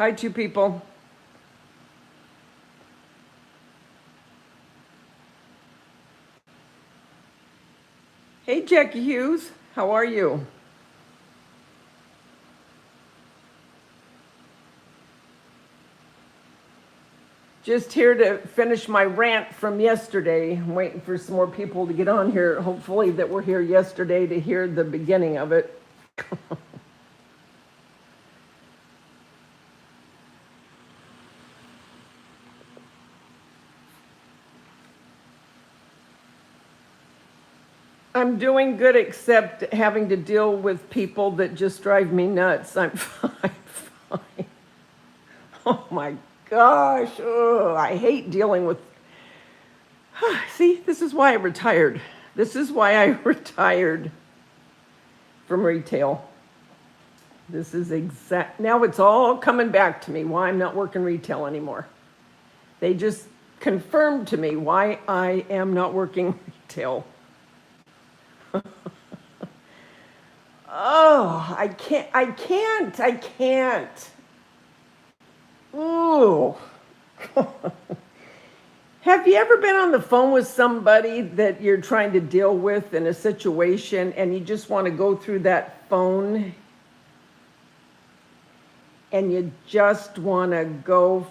Hi, two people. Hey, Jackie Hughes. How are you? Just here to finish my rant from yesterday. I'm waiting for some more people to get on here. Hopefully, that were here yesterday to hear the beginning of it. I'm doing good, except having to deal with people that just drive me nuts. I'm fine. Fine. Oh my gosh. Oh, I hate dealing with. See, this is why I retired. This is why I retired from retail. This is exact. Now it's all coming back to me why I'm not working retail anymore. They just confirmed to me why I am not working retail. Oh, I can't. Ooh. Have you ever been on the phone with somebody that you're trying to deal with in a situation and you just want to go through that phone and you just want to go,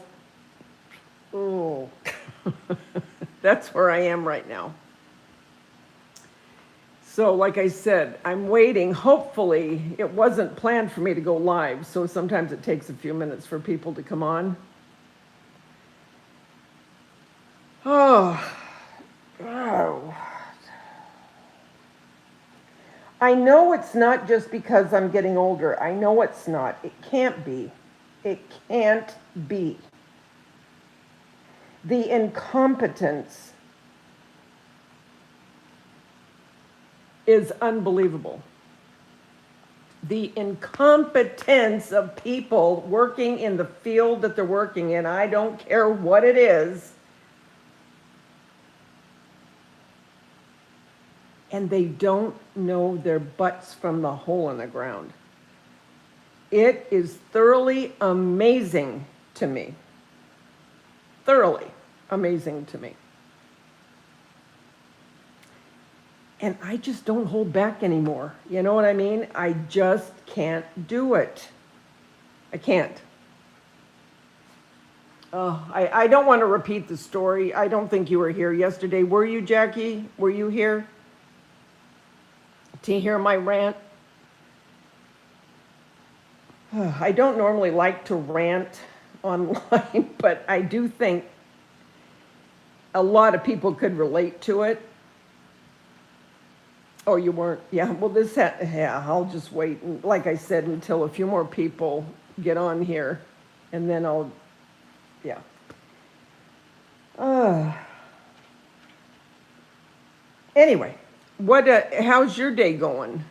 ooh. That's where I am right now. So like I said, I'm waiting. Hopefully it wasn't planned for me to go live, so sometimes it takes a few minutes for people to come on. Oh, oh. I know it's not just because I'm getting older. I know it's not. It can't be. It can't be. The incompetence is unbelievable. The incompetence of people working in the field that they're working in, I don't care what it is, and they don't know their butts from the hole in the ground. It is thoroughly amazing to me. Thoroughly amazing to me. And I just don't hold back anymore. You know what I mean? I just can't do it. I can't. Oh, I don't want to repeat the story. I don't think you were here yesterday. Were you, Jackie? Were you here to hear my rant? I don't normally like to rant online, but I do think a lot of people could relate to it. Oh, you weren't? Yeah, well, yeah, I'll just wait, like I said, until a few more people get on here, and then yeah. Anyway, how's your day going?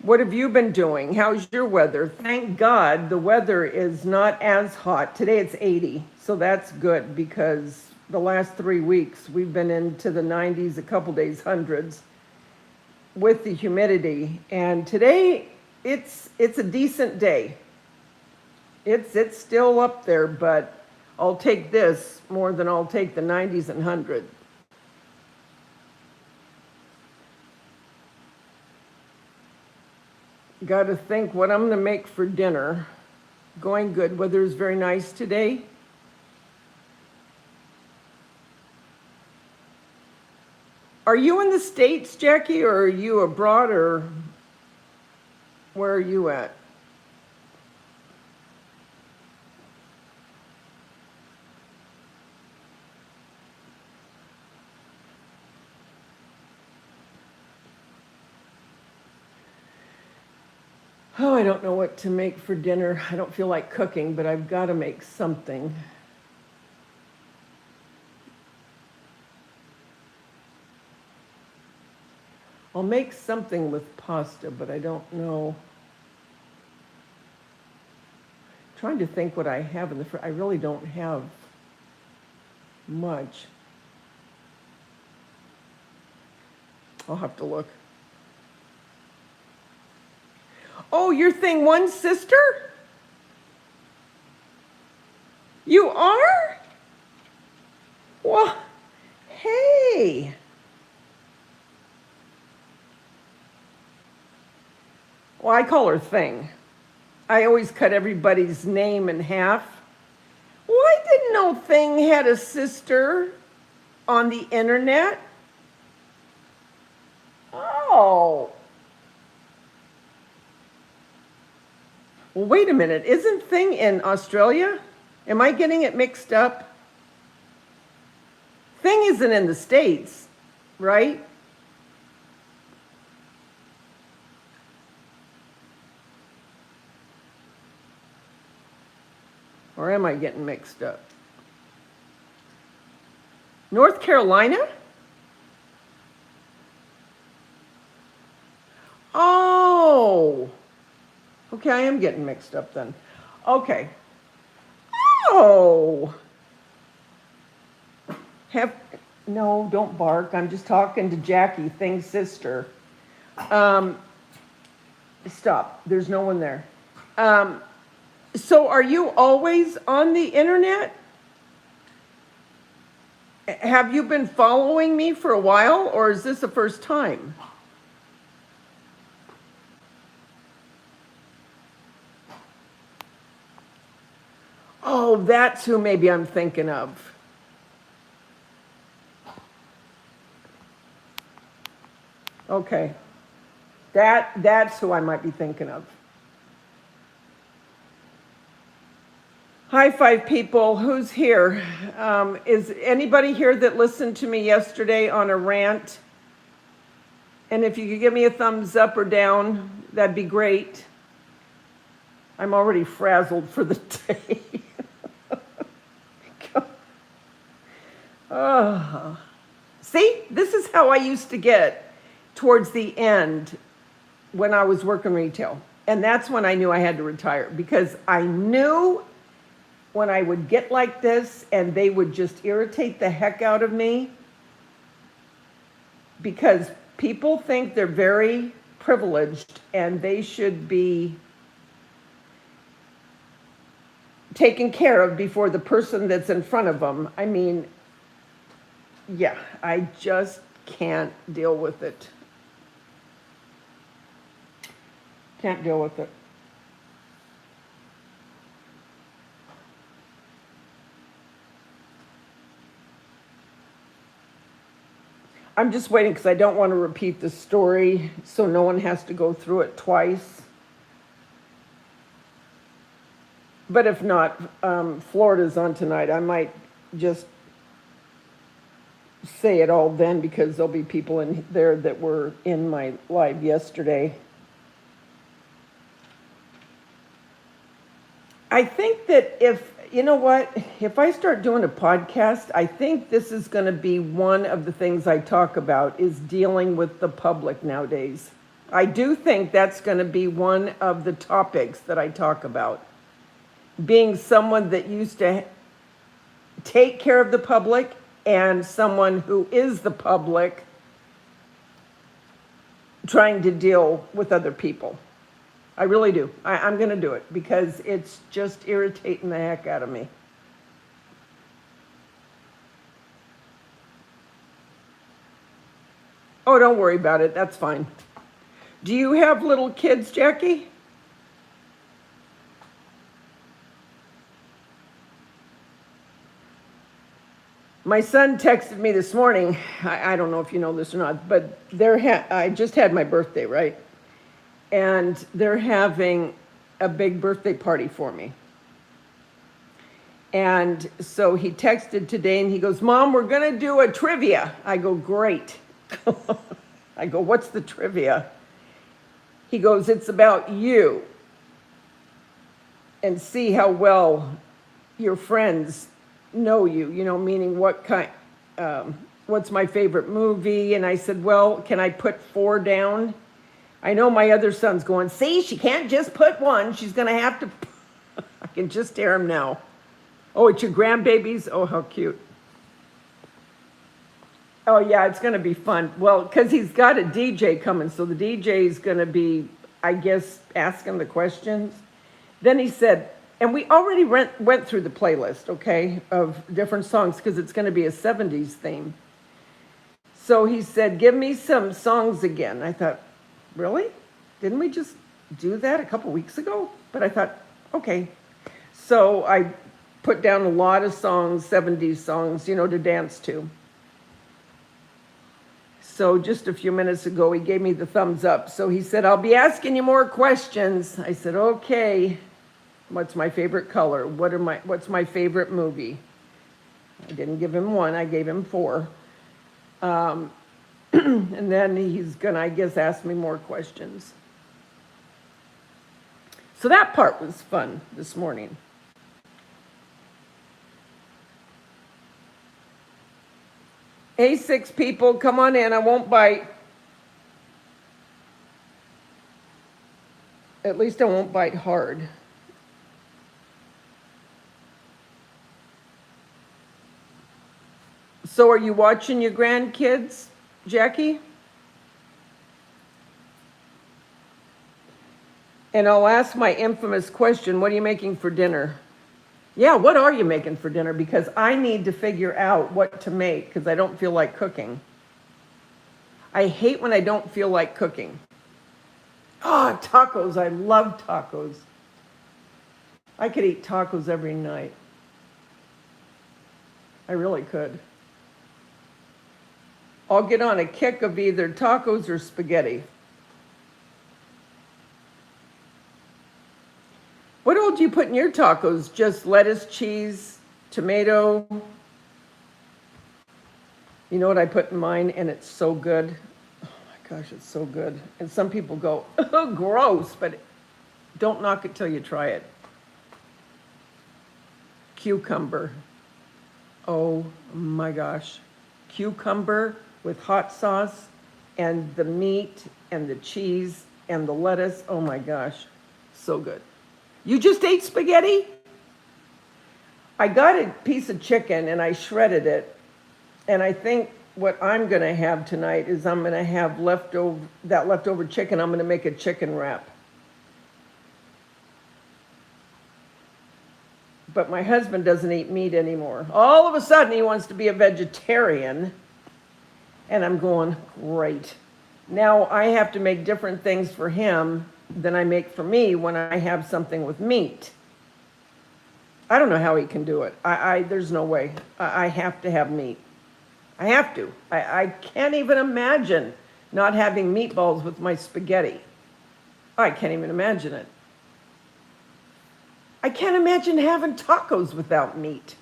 What have you been doing? How's your weather? Thank God the weather is not as hot. Today it's 80, so that's good because the last 3 weeks we've been into the 90s, a couple days hundreds with the humidity. And today it's a decent day. It's still up there, but I'll take this more than I'll take the 90s and 100. Got to think what I'm going to make for dinner. Going good. Weather is very nice today. Are you in the States, Jackie, or are you abroad, or where are you at? Oh, I don't know what to make for dinner. I don't feel like cooking, but I've got to make something. I'll make something with pasta, but I don't know. I'm trying to think what I have in the fridge. I really don't have much. I'll have to look. Oh, your thing, one sister? You are? Well, hey. Well, I call her Thing. I always cut everybody's name in half. Well, I didn't know Thing had a sister on the internet. Oh. Well, wait a minute. Isn't Thing in Australia? Am I getting it mixed up? Thing isn't in the States, right? Or am I getting mixed up? North Carolina? Oh. Okay, I am getting mixed up then. Okay. Oh. No, don't bark. I'm just talking to Jackie, Thing's sister. Stop. There's no one there. So are you always on the internet? Have you been following me for a while, or is this the first time? Oh, that's who maybe I'm thinking of. Okay. That's who I might be thinking of. High five, people. Who's here? Is anybody here that listened to me yesterday on a rant? And if you could give me a thumbs up or down, that'd be great. I'm already frazzled for the day. Oh. See, this is how I used to get towards the end when I was working retail. And that's when I knew I had to retire, because I knew when I would get like this and they would just irritate the heck out of me, because people think they're very privileged and they should be taken care of before the person that's in front of them. I mean, yeah, I just can't deal with it. Can't deal with it. I'm just waiting because I don't want to repeat the story so no one has to go through it twice. But if not, Florida's on tonight. I might just say it all then, because there'll be people in there that were in my live yesterday. I think that if I start doing a podcast, I think this is going to be one of the things I talk about, is dealing with the public nowadays. I do think that's going to be one of the topics that I talk about. Being someone that used to take care of the public and someone who is the public trying to deal with other people. I really do. I'm going to do it because it's just irritating the heck out of me. Oh, don't worry about it. That's fine. Do you have little kids, Jackie? My son texted me this morning. I don't know if you know this or not, but I just had my birthday, right? And they're having a big birthday party for me. And so he texted today and he goes, "Mom, we're going to do a trivia." I go, "Great." I go, "What's the trivia?" He goes, "It's about you. And see how well your friends know you, meaning what's my favorite movie?" And I said, "Well, can I put 4 down?" I know my other son's going, "See, she can't just put 1. She's going to have to." I can just hear him now. "Oh, it's your grandbabies? Oh, how cute." Oh, yeah, it's going to be fun. Well, because he's got a DJ coming, so the DJ is going to be, I guess, asking the questions. Then he said, And we already went through the playlist, okay, of different songs because it's going to be a 70s theme. So he said, give me some songs again. I thought, really? Didn't we just do that a couple weeks ago? But I thought, okay. So I put down a lot of songs, 70s songs, to dance to. So just a few minutes ago, he gave me the thumbs up. So he said, I'll be asking you more questions. I said, okay. What's my favorite color? What's my favorite movie? I didn't give him one, I gave him 4. And then he's gonna, I guess, ask me more questions. So that part was fun this morning. A6 people, come on in, I won't bite. At least I won't bite hard. So are you watching your grandkids, Jackie? And I'll ask my infamous question, what are you making for dinner? Yeah, what are you making for dinner? Because I need to figure out what to make because I don't feel like cooking. I hate when I don't feel like cooking. Oh, tacos, I love tacos. I could eat tacos every night. I really could. I'll get on a kick of either tacos or spaghetti. What all do you put in your tacos? Just lettuce, cheese, tomato. You know what I put in mine, and it's so good. Oh my gosh, it's so good. And some people go, oh, gross, but don't knock it till you try it. Cucumber. Oh my gosh. Cucumber with hot sauce and the meat and the cheese and the lettuce. Oh my gosh, so good. You just ate spaghetti? I got a piece of chicken and I shredded it. And I think what I'm gonna have tonight is I'm gonna have leftover chicken. I'm gonna make a chicken wrap. But my husband doesn't eat meat anymore. All of a sudden he wants to be a vegetarian. And I'm going, great. Now I have to make different things for him than I make for me when I have something with meat. I don't know how he can do it. There's no way. I have to have meat. I have to. I can't even imagine not having meatballs with my spaghetti. I can't even imagine it. I can't imagine having tacos without meat.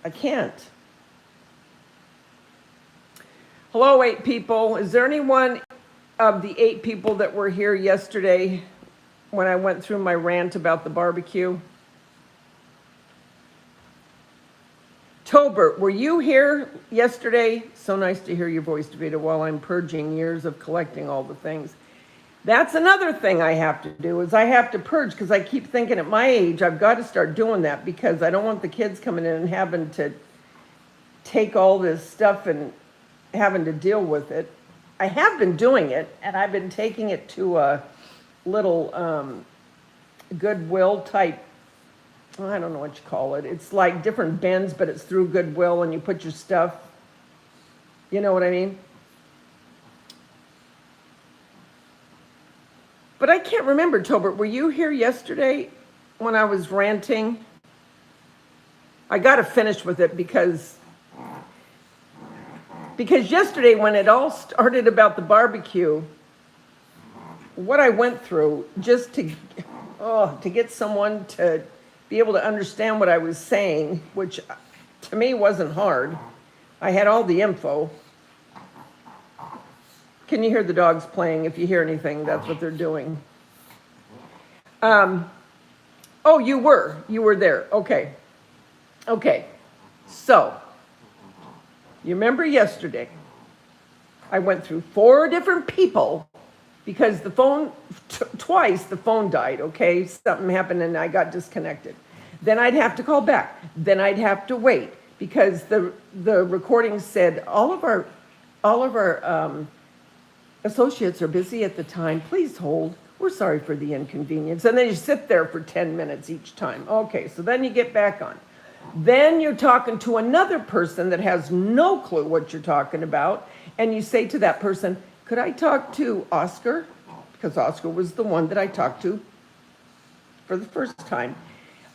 I can't. Hello, 8 people. Is there anyone of the 8 people that were here yesterday when I went through my rant about the barbecue? Tobert, were you here yesterday? So nice to hear your voice, Daveda, while I'm purging years of collecting all the things. That's another thing I have to do, is I have to purge, because I keep thinking at my age, I've got to start doing that, because I don't want the kids coming in and having to take all this stuff and having to deal with it. I have been doing it, and I've been taking it to a little Goodwill type, I don't know what you call it. It's like different bins, but it's through Goodwill, and you put your stuff. You know what I mean? But I can't remember, Tobert, were you here yesterday when I was ranting? I got to finish with it because yesterday when it all started about the barbecue, what I went through just to get someone to be able to understand what I was saying, which to me wasn't hard. I had all the info. Can you hear the dogs playing? If you hear anything, that's what they're doing. Oh, you were there. Okay. So, you remember yesterday, I went through 4 different people because the phone, twice the phone died, okay? Something happened and I got disconnected. Then I'd have to call back. Then I'd have to wait because the recording said all of our associates are busy at the time. Please hold. We're sorry for the inconvenience. And then you sit there for 10 minutes each time. Okay, so then you get back on. Then you're talking to another person that has no clue what you're talking about. And you say to that person, could I talk to Oscar? Because Oscar was the one that I talked to for the first time.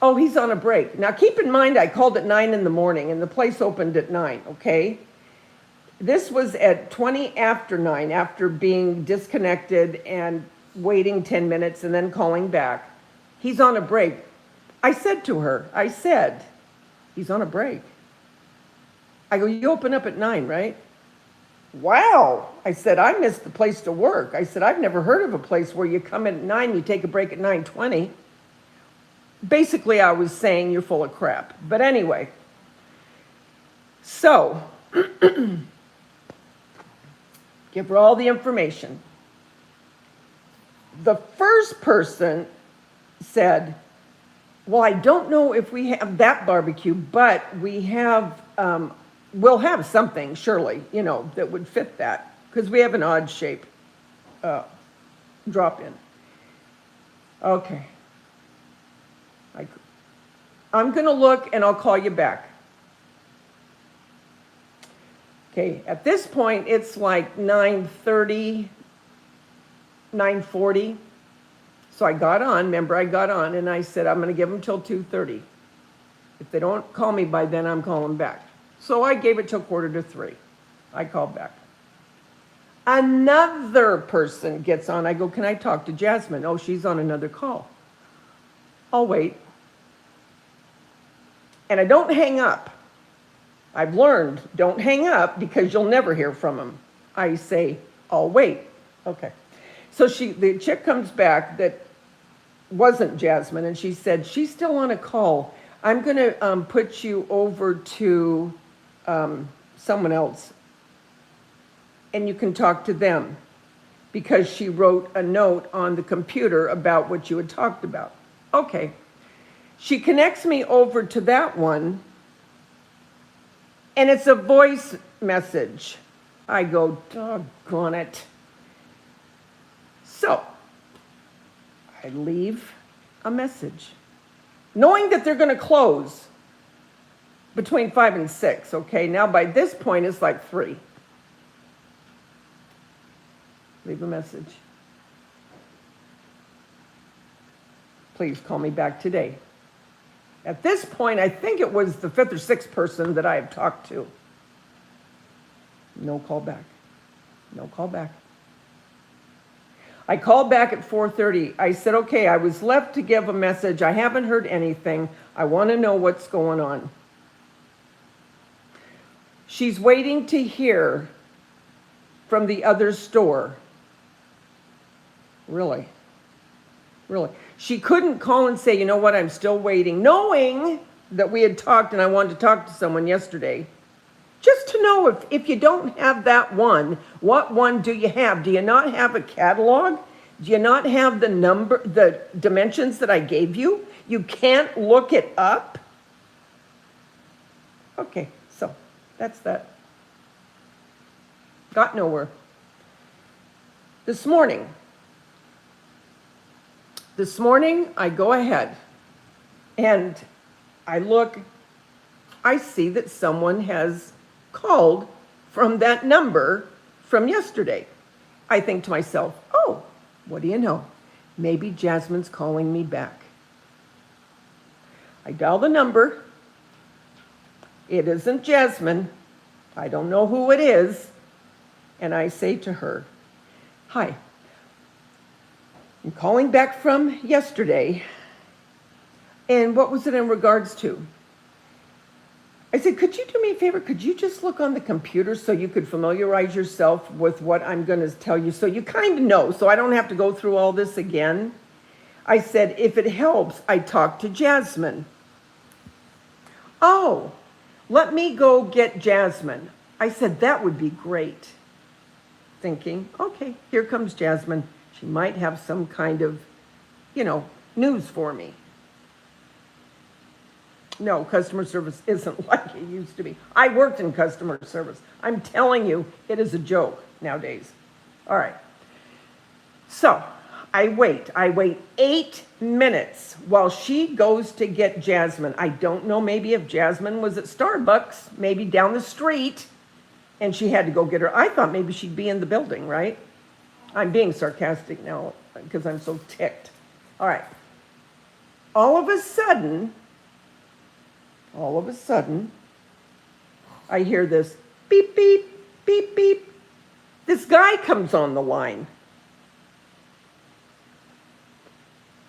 Oh, he's on a break. Now keep in mind, I called at 9 in the morning and the place opened at 9, okay? This was at 20 after 9, after being disconnected and waiting 10 minutes and then calling back. He's on a break. I said to her, he's on a break. I go, you open up at 9, right? Wow. I said, I missed the place to work. I said, I've never heard of a place where you come in at 9, you take a break at 9:20. Basically, I was saying you're full of crap. But anyway, so give her all the information. The first person said, well, I don't know if we have that barbecue, but we have, we'll have something, surely, that would fit that, because we have an odd shape drop in. Okay. I'm going to look and I'll call you back. Okay, at this point, it's like 9:30, 9:40. So I got on, and I said, I'm going to give them till 2:30. If they don't call me by then, I'm calling back. So I gave it till 2:45. I called back. Another person gets on. I go, can I talk to Jasmine? Oh, she's on another call. I'll wait. And I don't hang up. I've learned, don't hang up because you'll never hear from them. I say, I'll wait. Okay. So the chick comes back that wasn't Jasmine, and she said, she's still on a call. I'm going to put you over to someone else, and you can talk to them, because she wrote a note on the computer about what you had talked about. Okay. She connects me over to that one, and it's a voice message. I go, doggone it. So I leave a message, knowing that they're going to close between 5 and 6, okay? Now by this point, it's like 3. Leave a message. Please call me back today. At this point, I think it was the 5th or 6th person that I have talked to. No call back. No call back. I called back at 4:30. I said, okay, I was left to give a message. I haven't heard anything. I want to know what's going on. She's waiting to hear from the other store. Really? Really? She couldn't call and say, you know what, I'm still waiting, knowing that we had talked and I wanted to talk to someone yesterday. Just to know if you don't have that one, what one do you have? Do you not have a catalog? Do you not have the dimensions that I gave you? You can't look it up? Okay, so that's that. Got nowhere. This morning, I go ahead and I look, I see that someone has called from that number from yesterday. I think to myself, oh, what do you know? Maybe Jasmine's calling me back. I dial the number. It isn't Jasmine. I don't know who it is. And I say to her, hi, I'm calling back from yesterday. And what was it in regards to? I said, could you do me a favor? Could you just look on the computer so you could familiarize yourself with what I'm going to tell you, so you kind of know, so I don't have to go through all this again? I said, if it helps, I talk to Jasmine. Oh, let me go get Jasmine. I said, that would be great. Thinking, okay, here comes Jasmine. She might have some kind of, news for me. No, customer service isn't like it used to be. I worked in customer service. I'm telling you, it is a joke nowadays. All right. So I wait 8 minutes while she goes to get Jasmine. I don't know, maybe if Jasmine was at Starbucks, maybe down the street, and she had to go get her. I thought maybe she'd be in the building, right? I'm being sarcastic now because I'm so ticked. All right. All of a sudden, I hear this beep, beep, beep, beep. This guy comes on the line.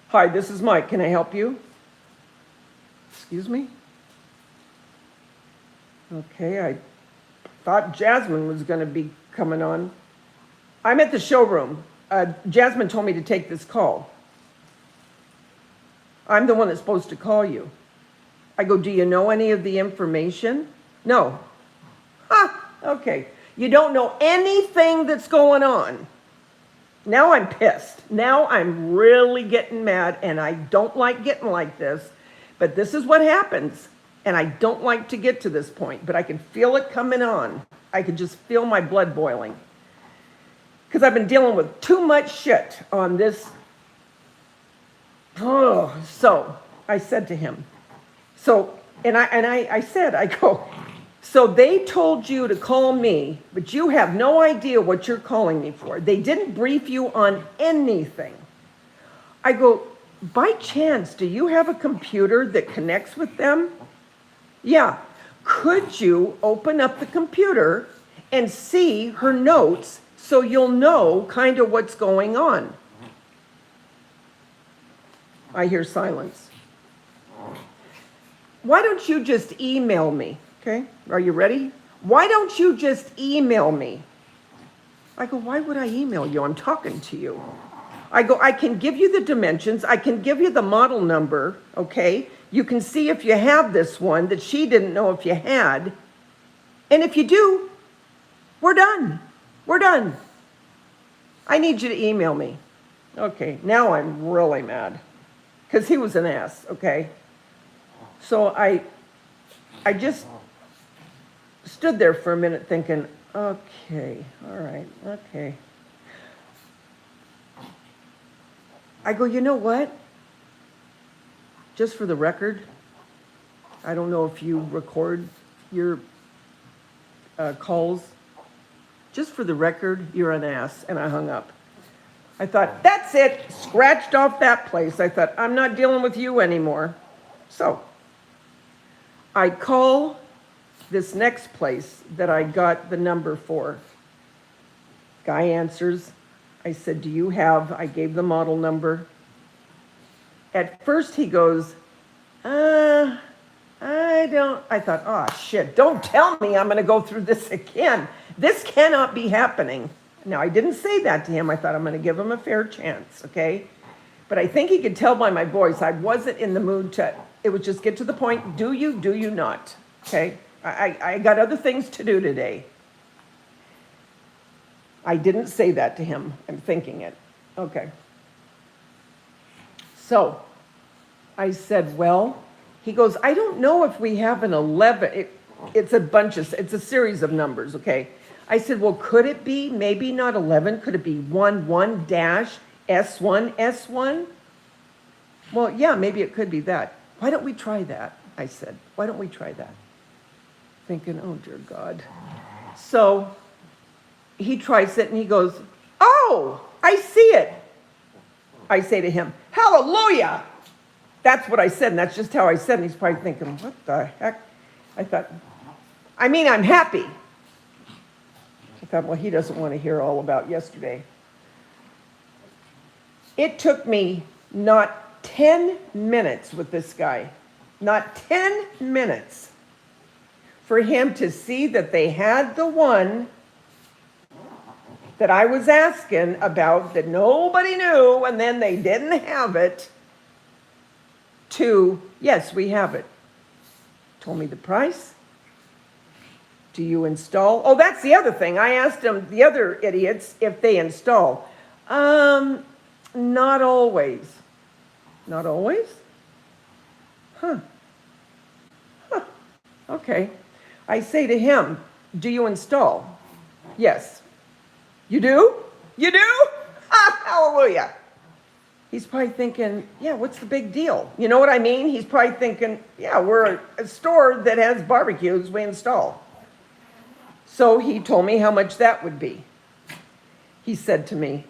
Hi, this is Mike. Can I help you? Excuse me? Okay, I thought Jasmine was going to be coming on. I'm at the showroom. Jasmine told me to take this call. I'm the one that's supposed to call you. I go, do you know any of the information? No. Okay. You don't know anything that's going on. Now I'm pissed. Now I'm really getting mad, and I don't like getting like this, but this is what happens, and I don't like to get to this point, but I can feel it coming on. I can just feel my blood boiling because I've been dealing with too much shit on this. Oh, so I said to him, I go, so they told you to call me, but you have no idea what you're calling me for. They didn't brief you on anything. I go, by chance, do you have a computer that connects with them? Yeah. Could you open up the computer and see her notes so you'll know kind of what's going on? I hear silence. Why don't you just email me? Okay, are you ready? Why don't you just email me? I go, why would I email you? I'm talking to you. I go, I can give you the dimensions. I can give you the model number, okay? You can see if you have this one that she didn't know if you had. And if you do, we're done. We're done. I need you to email me. Okay, now I'm really mad because he was an ass, okay? So I just stood there for a minute thinking, okay, all right, okay. I go, you know what? Just for the record, I don't know if you record your calls. Just for the record, you're an ass. And I hung up. I thought, that's it. Scratched off that place. I thought, I'm not dealing with you anymore. So I call this next place that I got the number for. Guy answers. I said, do you have, I gave the model number. At first he goes, I don't, I thought, oh shit, don't tell me I'm gonna go through this again. This cannot be happening. Now I didn't say that to him. I thought I'm gonna give him a fair chance, okay? But I think he could tell by my voice, I wasn't in the mood to, it was just get to the point, do you not, okay? I got other things to do today. I didn't say that to him. I'm thinking it. Okay. So I said, well, he goes, I don't know if we have an 11. It's a series of numbers, okay? I said, well, could it be maybe not 11? Could it be 11 dash S1 S1? Well, yeah, maybe it could be that. Why don't we try that? I said, why don't we try that? Thinking, oh, dear God. So he tries it and he goes, oh, I see it. I say to him, hallelujah. That's what I said, and that's just how I said it. And he's probably thinking, what the heck? I thought, I mean, I'm happy. I thought, well, he doesn't want to hear all about yesterday. It took me not 10 minutes with this guy, not 10 minutes for him to see that they had the one that I was asking about that nobody knew, and then they didn't have it, to, yes, we have it. Told me the price. Do you install? Oh, that's the other thing. I asked them, the other idiots, if they install. Not always. Not always? Huh. Okay. I say to him, do you install? Yes. You do? You do? Ah, hallelujah. He's probably thinking, yeah, what's the big deal? You know what I mean? He's probably thinking, yeah, we're a store that has barbecues we install. So he told me how much that would be. He said to me,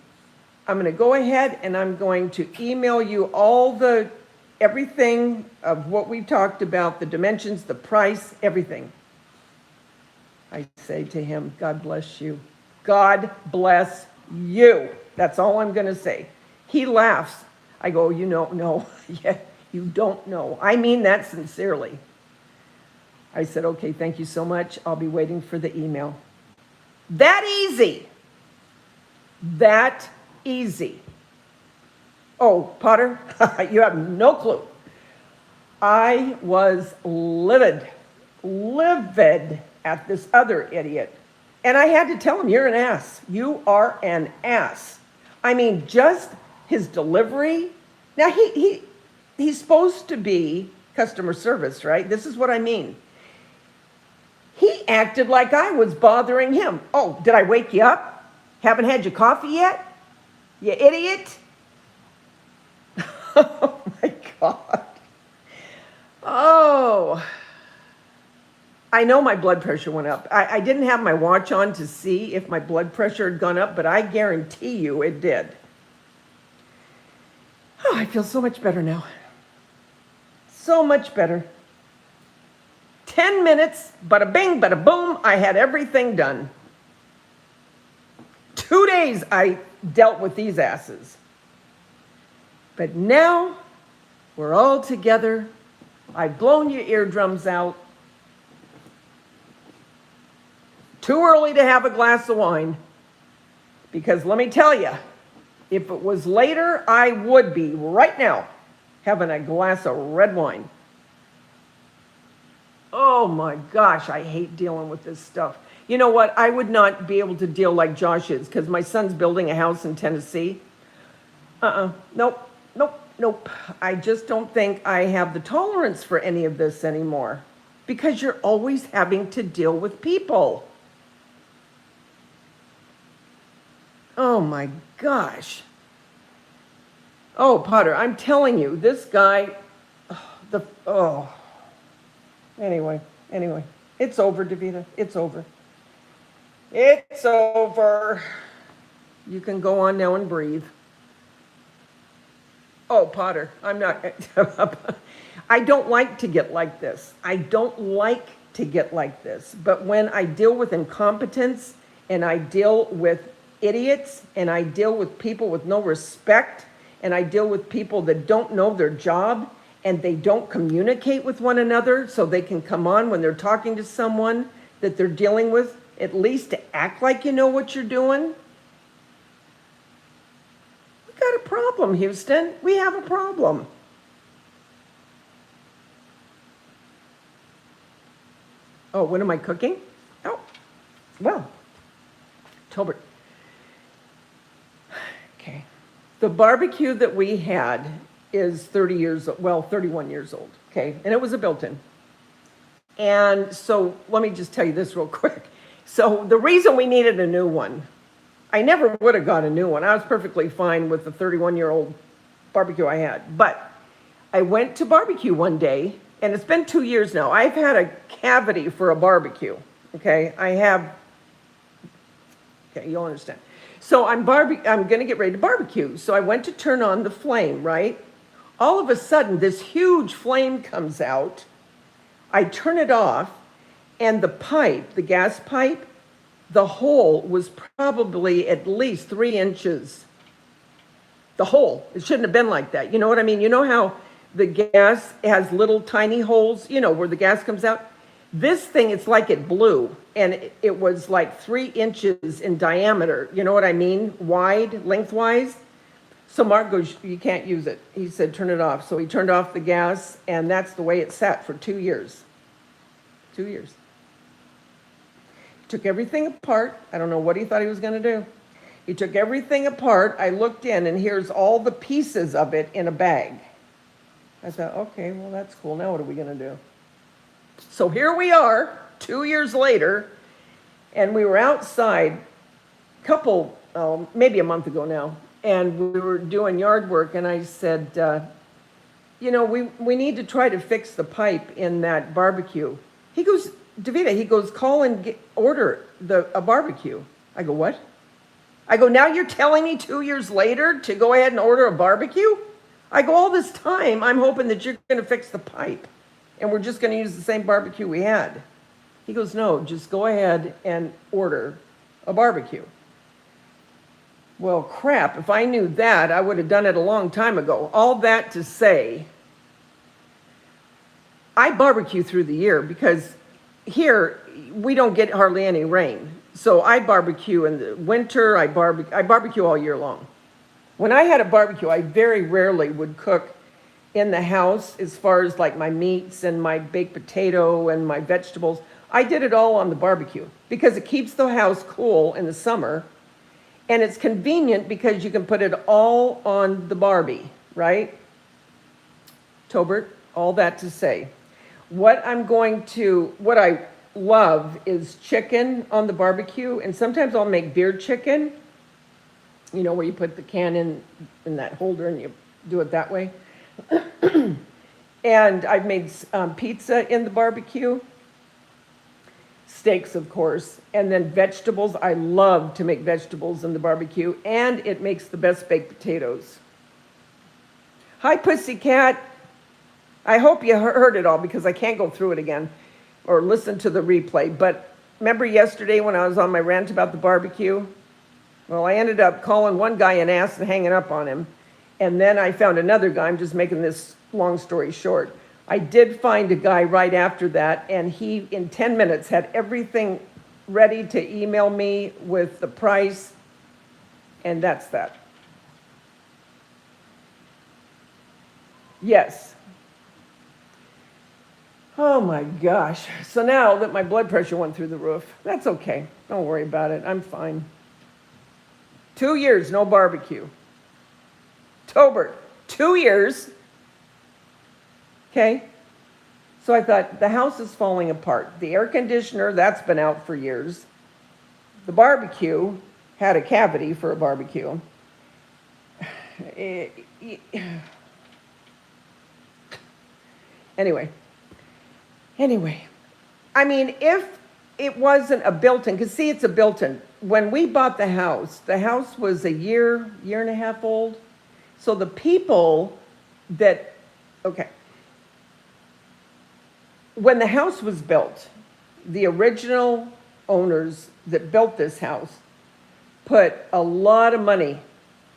I'm going to go ahead and I'm going to email you everything of what we talked about, the dimensions, the price, everything. I say to him, God bless you. God bless you. That's all I'm going to say. He laughs. I go, you don't know. Yeah, you don't know. I mean that sincerely. I said, okay, thank you so much. I'll be waiting for the email. That easy. That easy. Oh, Potter, you have no clue. I was livid at this other idiot. And I had to tell him, you're an ass. You are an ass. I mean, just his delivery. Now, he's supposed to be customer service, right? This is what I mean. He acted like I was bothering him. Oh, did I wake you up? Haven't had your coffee yet? You idiot. Oh, my God. Oh. I know my blood pressure went up. I didn't have my watch on to see if my blood pressure had gone up, but I guarantee you it did. Oh, I feel so much better now. So much better. 10 minutes, bada bing, bada boom, I had everything done. 2 days I dealt with these asses. But now we're all together. I've blown your eardrums out. Too early to have a glass of wine. Because let me tell you, if it was later, I would be right now having a glass of red wine. Oh my gosh, I hate dealing with this stuff. You know what? I would not be able to deal like Josh is because my son's building a house in Tennessee. Nope. I just don't think I have the tolerance for any of this anymore because you're always having to deal with people. Oh my gosh. Oh, Potter, I'm telling you, this guy, Anyway, it's over, Daveda. It's over. It's over. You can go on now and breathe. Oh, Potter, I'm not, I don't like to get like this. But when I deal with incompetence and I deal with idiots and I deal with people with no respect and I deal with people that don't know their job and they don't communicate with one another so they can come on when they're talking to someone that they're dealing with, at least to act like you know what you're doing. We got a problem, Houston. We have a problem. Oh, what am I cooking? Oh, well, Tolbert. Okay. The barbecue that we had is 31 years old, okay? And it was a built-in. And so let me just tell you this real quick. So the reason we needed a new one, I never would have got a new one. I was perfectly fine with the 31-year-old barbecue I had. But I went to barbecue one day, and it's been 2 years now. I've had a cavity for a barbecue, okay? Okay, you'll understand. So I'm going to get ready to barbecue. So I went to turn on the flame, right? All of a sudden, this huge flame comes out. I turn it off, and the gas pipe, the hole was probably at least 3 inches. The hole, it shouldn't have been like that. You know what I mean? You know how the gas has little tiny holes, where the gas comes out? This thing, it's like it blew, and it was like 3 inches in diameter. You know what I mean? Wide, lengthwise. So Mark goes, you can't use it. He said, turn it off. So he turned off the gas, and that's the way it sat for 2 years. 2 years. Took everything apart. I don't know what he thought he was going to do. He took everything apart. I looked in, and here's all the pieces of it in a bag. I thought, okay, well, that's cool. Now what are we going to do? So here we are, 2 years later, and we were outside maybe a month ago now, and we were doing yard work, and I said, we need to try to fix the pipe in that barbecue. He goes, Daveda, he goes, call and order a barbecue. I go, what? I go, now you're telling me 2 years later to go ahead and order a barbecue? I go, all this time, I'm hoping that you're going to fix the pipe, and we're just going to use the same barbecue we had. He goes, no, just go ahead and order a barbecue. Well, crap, if I knew that, I would have done it a long time ago. All that to say, I barbecue through the year because here we don't get hardly any rain. So I barbecue in the winter, I barbecue all year long. When I had a barbecue, I very rarely would cook in the house as far as like my meats and my baked potato and my vegetables. I did it all on the barbecue because it keeps the house cool in the summer, and it's convenient because you can put it all on the Barbie, right? Tobert, all that to say, what I love is chicken on the barbecue, and sometimes I'll make beer chicken, where you put the can in that holder and you do it that way. And I've made pizza in the barbecue, steaks, of course, and then vegetables. I love to make vegetables in the barbecue, and it makes the best baked potatoes. Hi, Pussycat. I hope you heard it all because I can't go through it again or listen to the replay. But remember yesterday when I was on my rant about the barbecue? Well, I ended up calling one guy an ass and hanging up on him. And then I found another guy. I'm just making this long story short. I did find a guy right after that, and he, in 10 minutes, had everything ready to email me with the price, and that's that. Yes. Oh my gosh. So now that my blood pressure went through the roof, that's okay. Don't worry about it. I'm fine. 2 years, no barbecue. Tobert, 2 years. Okay, so I thought, the house is falling apart. The air conditioner, that's been out for years. The barbecue had a cavity for a barbecue. Anyway, I mean, if it wasn't a built-in, because see, it's a built-in. When we bought the house was a year and a half old. So the people that, okay. When the house was built, the original owners that built this house put a lot of money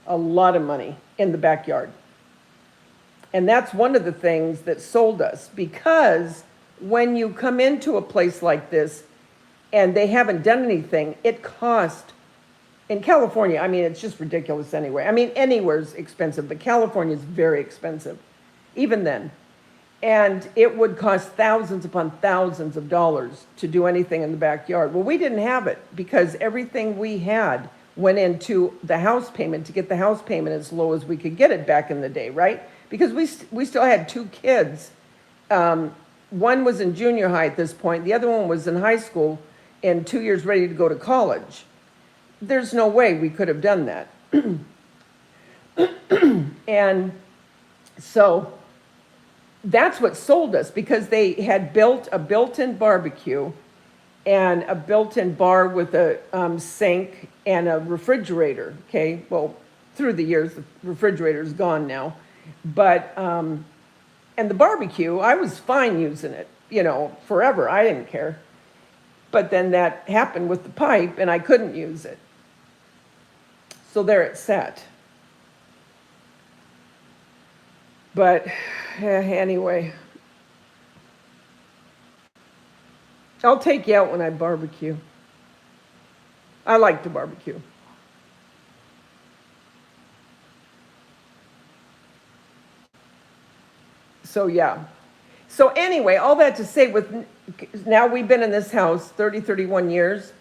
in the backyard. And that's one of the things that sold us, because when you come into a place like this and they haven't done anything, it cost, in California, I mean, it's just ridiculous anyway. I mean, anywhere's expensive, but California is very expensive, even then. And it would cost thousands upon thousands of dollars to do anything in the backyard. Well, we didn't have it because everything we had went into the house payment to get the house payment as low as we could get it back in the day, right? Because we still had 2 kids. One was in junior high at this point. The other one was in high school and 2 years ready to go to college. There's no way we could have done that. And so that's what sold us, because they had built a built-in barbecue and a built-in bar with a sink and a refrigerator. Okay, well, through the years, the refrigerator's gone now. But, and the barbecue, I was fine using it, forever. I didn't care. But then that happened with the pipe, and I couldn't use it. So there it sat. But anyway, I'll take you out when I barbecue. I like to barbecue. So yeah. So anyway, all that to say, now we've been in this house 31 years.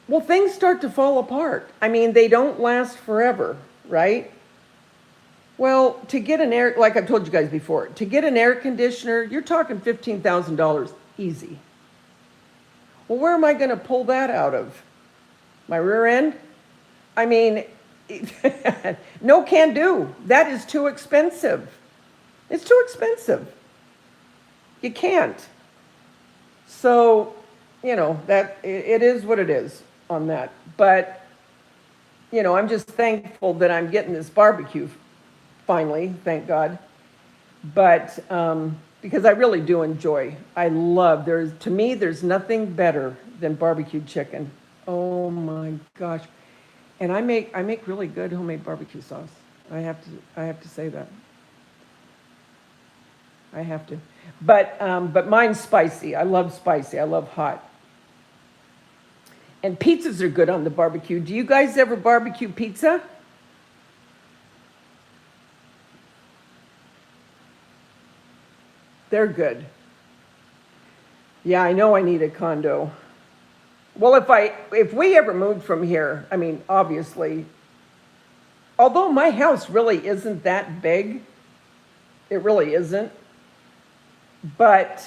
Well, things start to fall apart. I mean, they don't last forever, right? Well, to get an air, like I've told you guys before, to get an air conditioner, you're talking $15,000 easy. Well, where am I going to pull that out of? My rear end? I mean, No can do. That is too expensive. It's too expensive. You can't. So, that it is what it is on that. But, I'm just thankful that I'm getting this barbecue finally, thank God. But because I really do enjoy, to me, there's nothing better than barbecued chicken. Oh my gosh. And I make really good homemade barbecue sauce. I have to say that. I have to. But mine's spicy. I love spicy. I love hot. And pizzas are good on the barbecue. Do you guys ever barbecue pizza? They're good. Yeah, I know I need a condo. Well, if we ever moved from here, I mean, obviously, although my house really isn't that big, it really isn't. But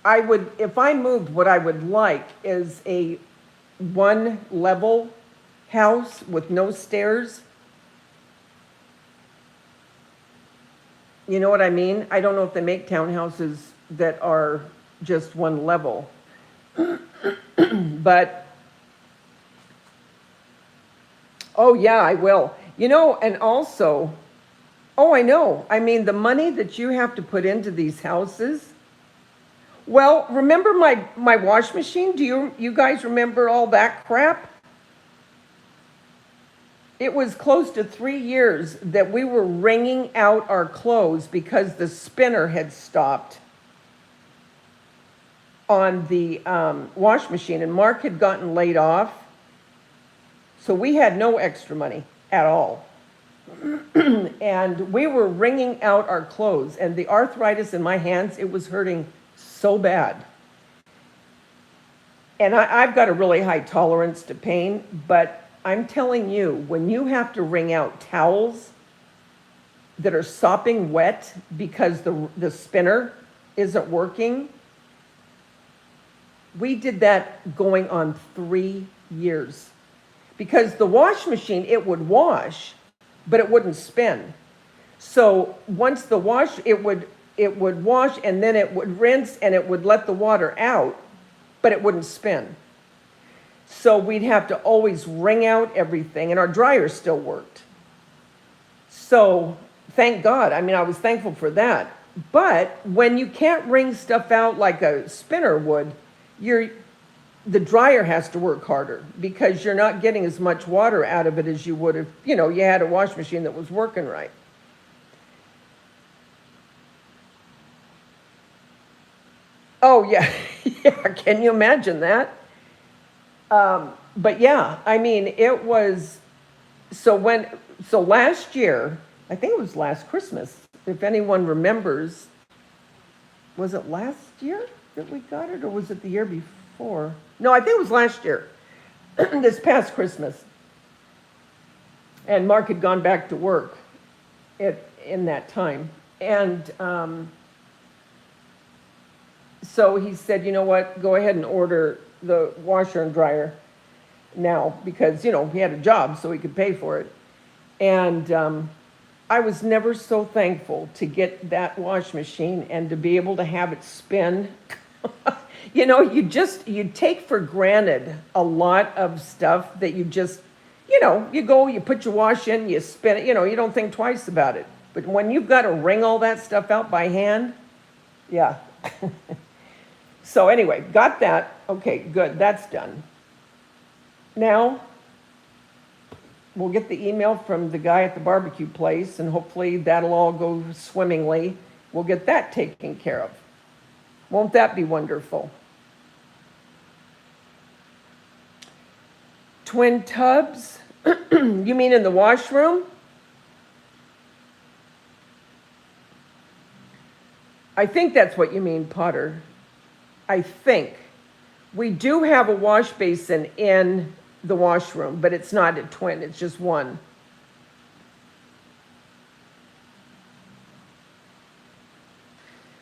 if I moved, what I would like is a one level house with no stairs. You know what I mean? I don't know if they make townhouses that are just one level. But, oh yeah, I will. And also, oh, I know. I mean, the money that you have to put into these houses. Well, remember my wash machine? Do you guys remember all that crap? It was close to 3 years that we were wringing out our clothes because the spinner had stopped on the wash machine, and Mark had gotten laid off. So we had no extra money at all. And we were wringing out our clothes, and the arthritis in my hands, it was hurting so bad. And I've got a really high tolerance to pain, but I'm telling you, when you have to wring out towels that are sopping wet because the spinner isn't working, we did that going on 3 years. Because the wash machine, it would wash, but it wouldn't spin. So once it would wash, and then it would rinse, and it would let the water out, but it wouldn't spin. So we'd have to always wring out everything, and our dryer still worked. So thank God. I mean, I was thankful for that. But when you can't wring stuff out like a spinner would, the dryer has to work harder because you're not getting as much water out of it as you would if, you had a wash machine that was working right. Oh, yeah. Yeah, can you imagine that? But yeah, I mean, it was, so last year, I think it was last Christmas, if anyone remembers, was it last year that we got it, or was it the year before? No, I think it was last year, this past Christmas. And Mark had gone back to work in that time. And so he said, you know what, go ahead and order the washer and dryer now, because, he had a job so he could pay for it. And I was never so thankful to get that wash machine and to be able to have it spin. You take for granted a lot of stuff that you just, you go, you put your wash in, you spin it, you don't think twice about it. But when you've got to wring all that stuff out by hand, yeah. So anyway, got that. Okay, good, that's done. Now, we'll get the email from the guy at the barbecue place, and hopefully that'll all go swimmingly. We'll get that taken care of. Won't that be wonderful? Twin tubs? You mean in the washroom? I think that's what you mean, Potter. I think. We do have a wash basin in the washroom, but it's not a twin, it's just one.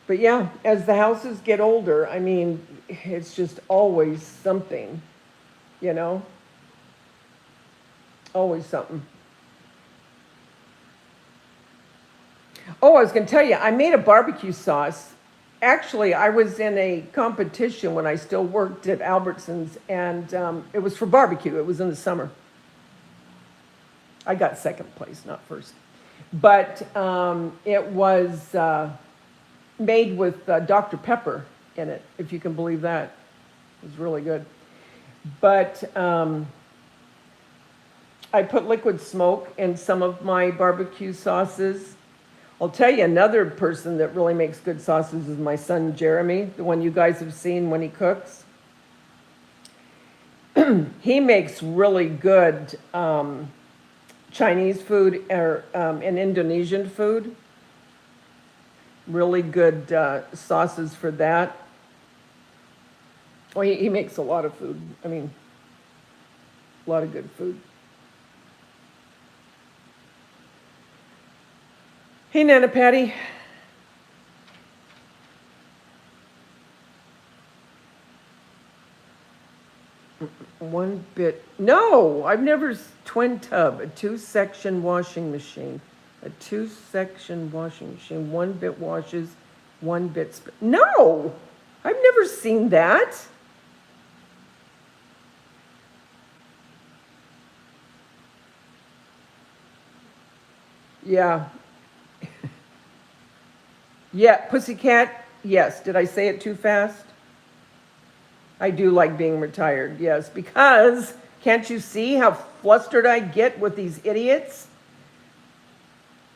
But yeah, as the houses get older, I mean, it's just always something, Always something. Oh, I was going to tell you, I made a barbecue sauce. Actually, I was in a competition when I still worked at Albertsons, and it was for barbecue. It was in the summer. I got second place, not first. But it was made with Dr. Pepper in it, if you can believe that. It was really good. But I put liquid smoke in some of my barbecue sauces. I'll tell you, another person that really makes good sauces is my son Jeremy, the one you guys have seen when he cooks. He makes really good Chinese food and Indonesian food. Really good sauces for that. Well, he makes a lot of food. I mean, a lot of good food. Hey, Nana Patty. One bit. No, I've never. Twin tub, a 2-section washing machine. A 2-section washing machine. 1 bit washes, 1 bit. No, I've never seen that. Yeah. Yeah, Pussycat, yes. Did I say it too fast? I do like being retired, yes, because can't you see how flustered I get with these idiots?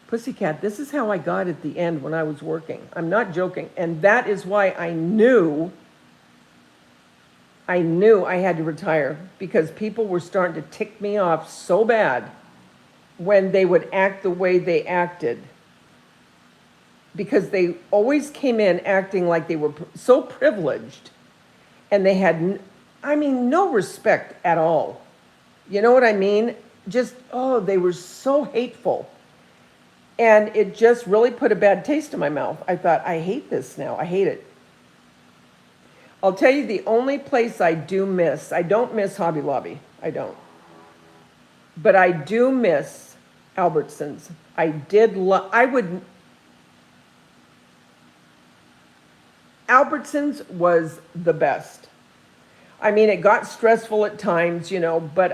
Pussycat, this is how I got at the end when I was working. I'm not joking. And that is why I knew I had to retire, because people were starting to tick me off so bad when they would act the way they acted. Because they always came in acting like they were so privileged, and they had, no respect at all. You know what I mean? Just, they were so hateful. And it just really put a bad taste in my mouth. I thought, I hate this now. I hate it. I'll tell you the only place I don't miss Hobby Lobby. I don't. But I do miss Albertsons. Albertsons was the best. I mean, it got stressful at times, but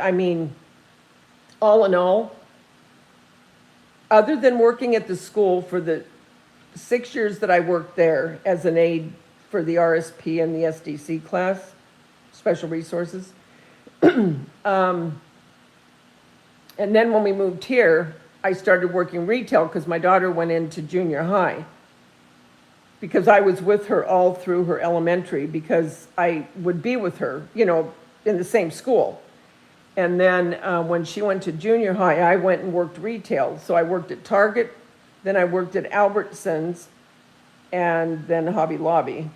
all in all, other than working at the school for the 6 years that I worked there as an aide for the RSP and the SDC class, Special Resources, and then when we moved here, I started working retail because my daughter went into junior high. Because I was with her all through her elementary, because I would be with her, in the same school. And then when she went to junior high, I went and worked retail. So I worked at Target, then I worked at Albertsons, and then Hobby Lobby.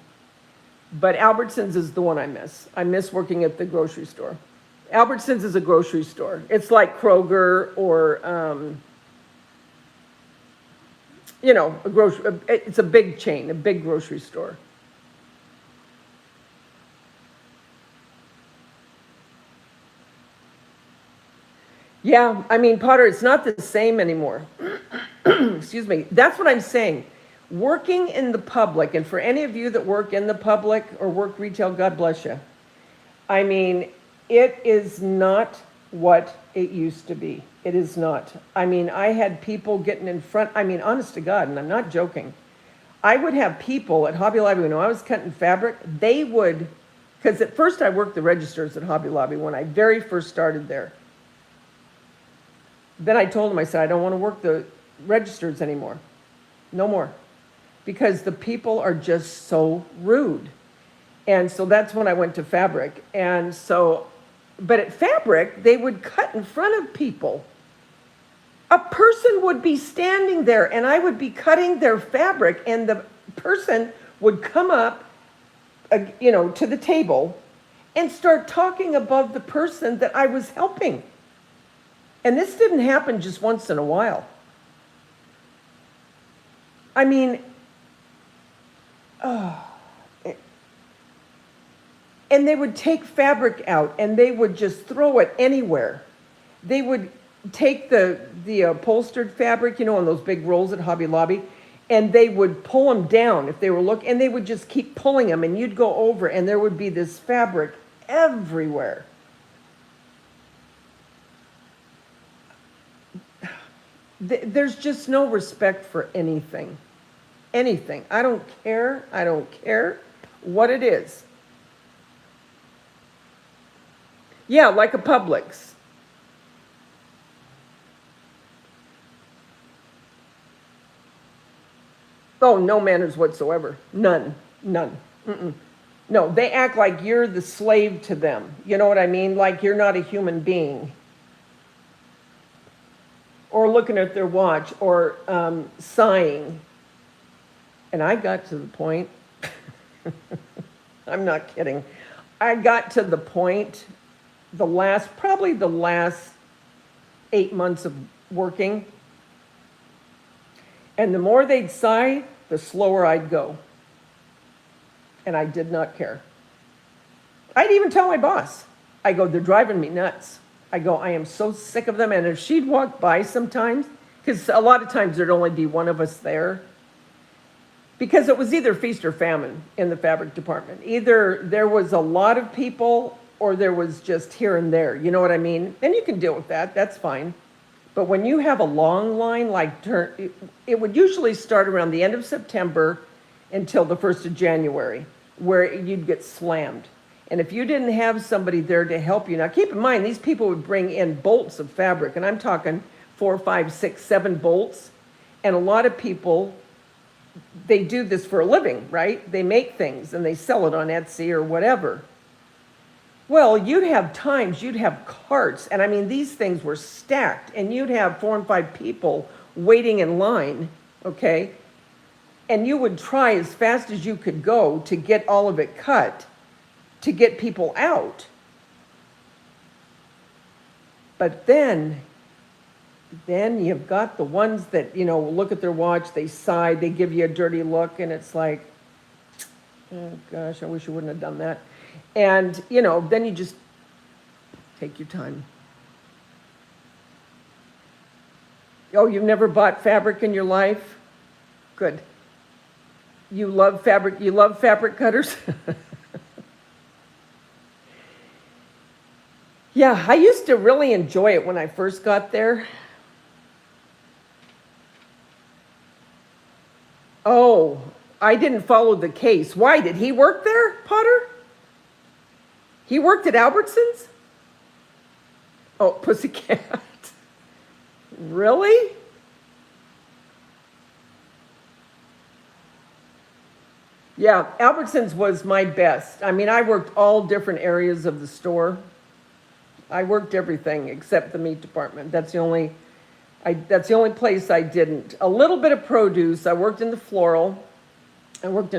But Albertsons is the one I miss. I miss working at the grocery store. Albertsons is a grocery store. It's like Kroger or it's a big chain, a big grocery store. Yeah, Potter, it's not the same anymore. Excuse me. That's what I'm saying. Working in the public, and for any of you that work in the public or work retail, God bless you. It is not what it used to be. It is not. I had people getting in front, honest to God, and I'm not joking. I would have people at Hobby Lobby, when I was cutting fabric, they would, because at first I worked the registers at Hobby Lobby when I very first started there. Then I told them, I said, I don't want to work the registers anymore. No more. Because the people are just so rude. And so that's when I went to fabric. And so, but at fabric, they would cut in front of people. A person would be standing there and I would be cutting their fabric, and the person would come up, to the table and start talking above the person that I was helping. And this didn't happen just once in a while. And they would take fabric out and they would just throw it anywhere. They would take the upholstered fabric, on those big rolls at Hobby Lobby, and they would pull them down if they were looking, and they would just keep pulling them, and you'd go over, and there would be this fabric everywhere. There's just no respect for anything. Anything. I don't care. I don't care what it is. Yeah, like a Publix. Oh, no manners whatsoever. None. None. Mm-mm. No, they act like you're the slave to them. You know what I mean? Like you're not a human being. Or looking at their watch, or sighing. And I got to the point, I'm not kidding. I got to the point, probably the last 8 months of working, and the more they'd sigh, the slower I'd go. And I did not care. I'd even tell my boss. I go, they're driving me nuts. I go, I am so sick of them. And if she'd walk by sometimes, because a lot of times there'd only be one of us there, because it was either feast or famine in the fabric department. Either there was a lot of people or there was just here and there. You know what I mean? And you can deal with that. That's fine. But when you have a long line, it would usually start around the end of September until the 1st of January, where you'd get slammed. And if you didn't have somebody there to help you, now keep in mind, these people would bring in bolts of fabric, and I'm talking 4, 5, 6, 7 bolts. And a lot of people, they do this for a living, right? They make things and they sell it on Etsy or whatever. Well, you'd have carts, and I mean, these things were stacked, and you'd have 4 and 5 people waiting in line, okay? And you would try as fast as you could go to get all of it cut, to get people out. But then you've got the ones that, look at their watch, they sigh, they give you a dirty look, and it's like, oh gosh, I wish I wouldn't have done that. And, then you just take your time. Oh, you've never bought fabric in your life? Good. You love fabric cutters? Yeah, I used to really enjoy it when I first got there. Oh, I didn't follow the case. Why? Did he work there, Potter? He worked at Albertsons? Oh, Pussycat. Really? Yeah, Albertsons was my best. I mean, I worked all different areas of the store. I worked everything except the meat department. That's the only place I didn't. A little bit of produce. I worked in the floral. I worked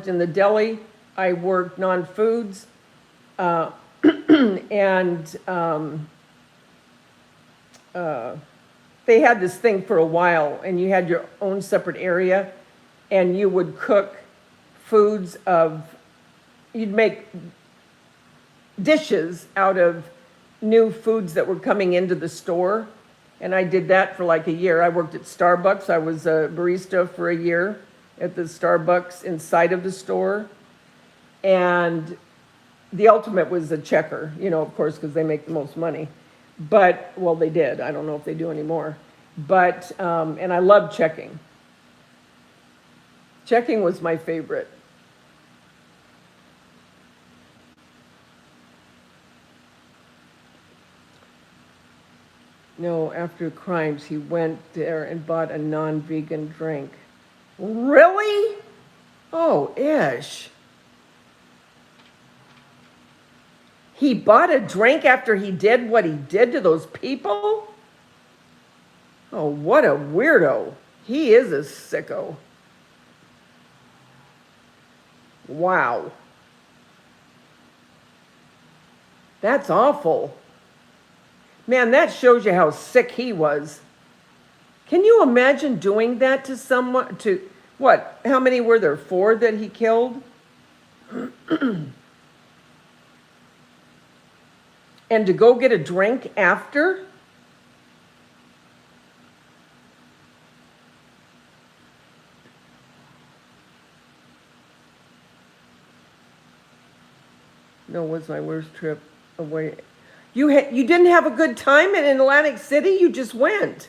in the deli. I worked non-foods. And they had this thing for a while, and you had your own separate area, and you would cook you'd make dishes out of new foods that were coming into the store. And I did that for like a year. I worked at Starbucks. I was a barista for a year at the Starbucks inside of the store. And the ultimate was a checker, of course, because they make the most money. But, well, they did. I don't know if they do anymore. But, and I loved checking. Checking was my favorite. No, after crimes, he went there and bought a non-vegan drink. Really? Oh, ish. He bought a drink after he did what he did to those people? Oh, what a weirdo. He is a sicko. Wow. That's awful. Man, that shows you how sick he was. Can you imagine doing that to someone? What? How many were there? 4 that he killed? And to go get a drink after? was my worst trip away. You didn't have a good time in Atlantic City? You just went.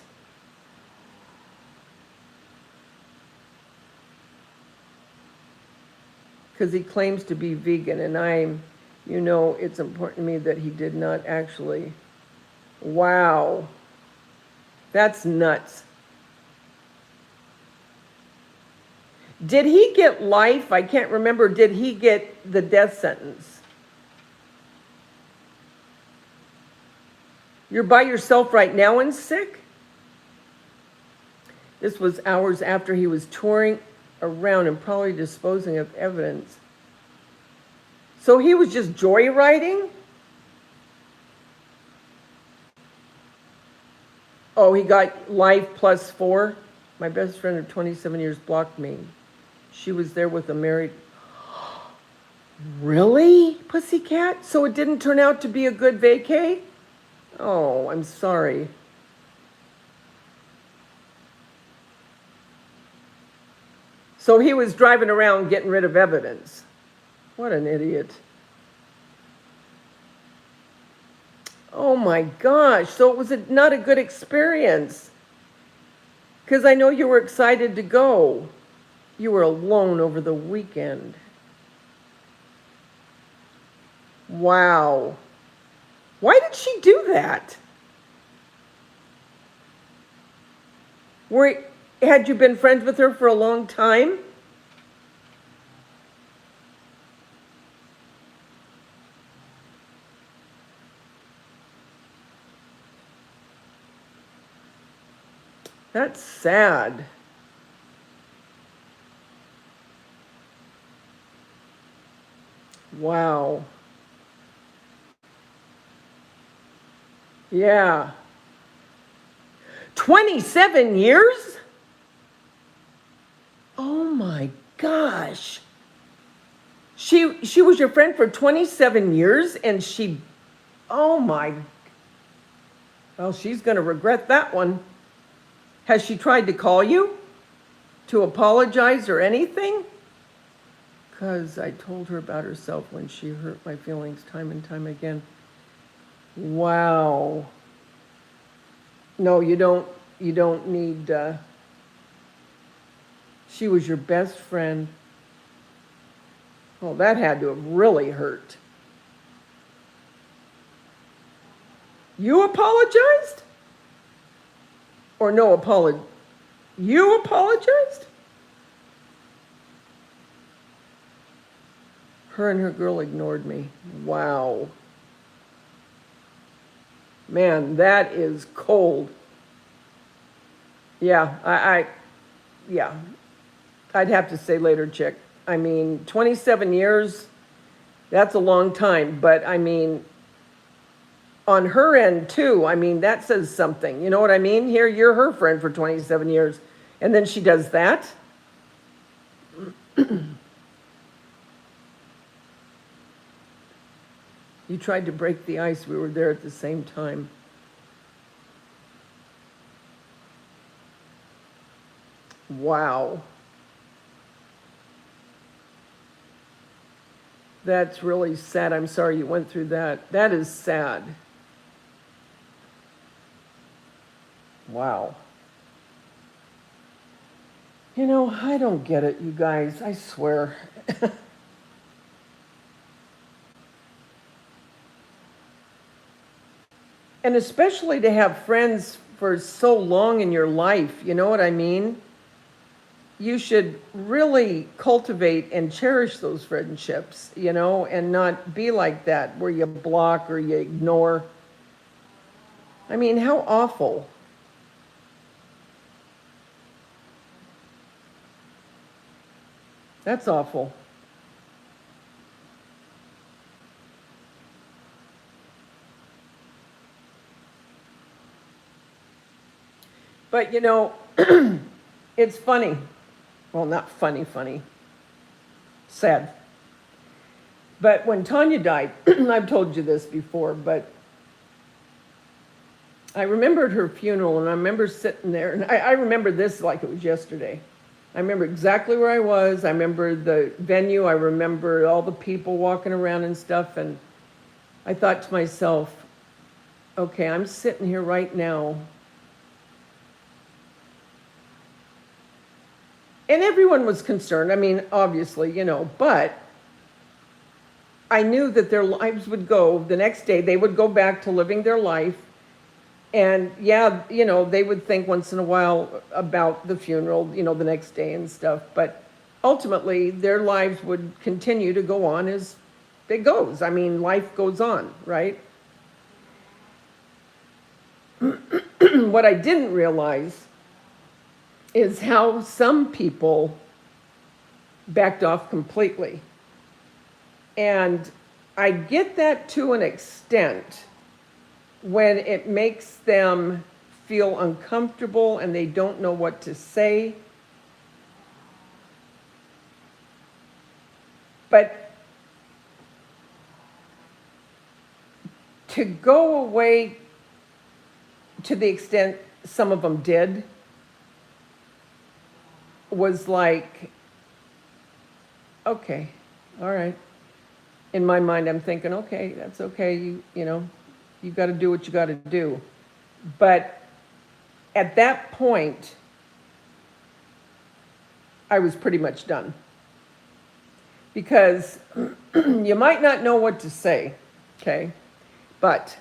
Because he claims to be vegan, and it's important to me that he did not actually. Wow. That's nuts. Did he get life? I can't remember. Did he get the death sentence? You're by yourself right now and sick? This was hours after he was touring around and probably disposing of evidence. So he was just joyriding? Oh, he got life +4. My best friend of 27 years blocked me. She was there with a married... Really, pussycat? So it didn't turn out to be a good vacay? Oh, I'm sorry. So he was driving around getting rid of evidence. What an idiot. Oh my gosh, so it was not a good experience. Because I know you were excited to go. You were alone over the weekend. Wow. Why did she do that? Had you been friends with her for a long time? That's sad. Wow. Yeah. 27 years? Oh my gosh. She was your friend for 27 years and oh my, well, she's going to regret that one. Has she tried to call you to apologize or anything? Because I told her about herself when she hurt my feelings time and time again. Wow. No, you don't need, she was your best friend. Well, that had to have really hurt. You apologized? Or no apology? You apologized? Her and her girl ignored me. Wow. Man, that is cold. Yeah, yeah. I'd have to say later, chick. I mean, 27 years, that's a long time. But I mean, on her end too, I mean, that says something. You know what I mean? Here, you're her friend for 27 years. And then she does that? You tried to break the ice. We were there at the same time. Wow. That's really sad. I'm sorry you went through that. That is sad. Wow. You know, I don't get it, you guys. I swear. And especially to have friends for so long in your life, you know what I mean? You should really cultivate and cherish those friendships, you know, and not be like that where you block or you ignore. I mean, how awful. That's awful. But, you know, it's funny. Well, not funny, sad. But when Tanya died, I've told you this before, but I remembered her funeral, and I remember sitting there, and I remember this like it was yesterday. I remember exactly where I was. I remember the venue. I remember all the people walking around and stuff. And I thought to myself, okay, I'm sitting here right now. And everyone was concerned. I mean, obviously, but I knew that their lives would go the next day. They would go back to living their life. And yeah, they would think once in a while about the funeral, the next day and stuff. But ultimately, their lives would continue to go on as it goes. I mean, life goes on, right? What I didn't realize is how some people backed off completely. And I get that to an extent when it makes them feel uncomfortable and they don't know what to say. But to go away to the extent some of them did was like, okay, all right. In my mind, I'm thinking, okay, that's okay. You got to do what you got to do. But at that point, I was pretty much done. Because you might not know what to say, okay? But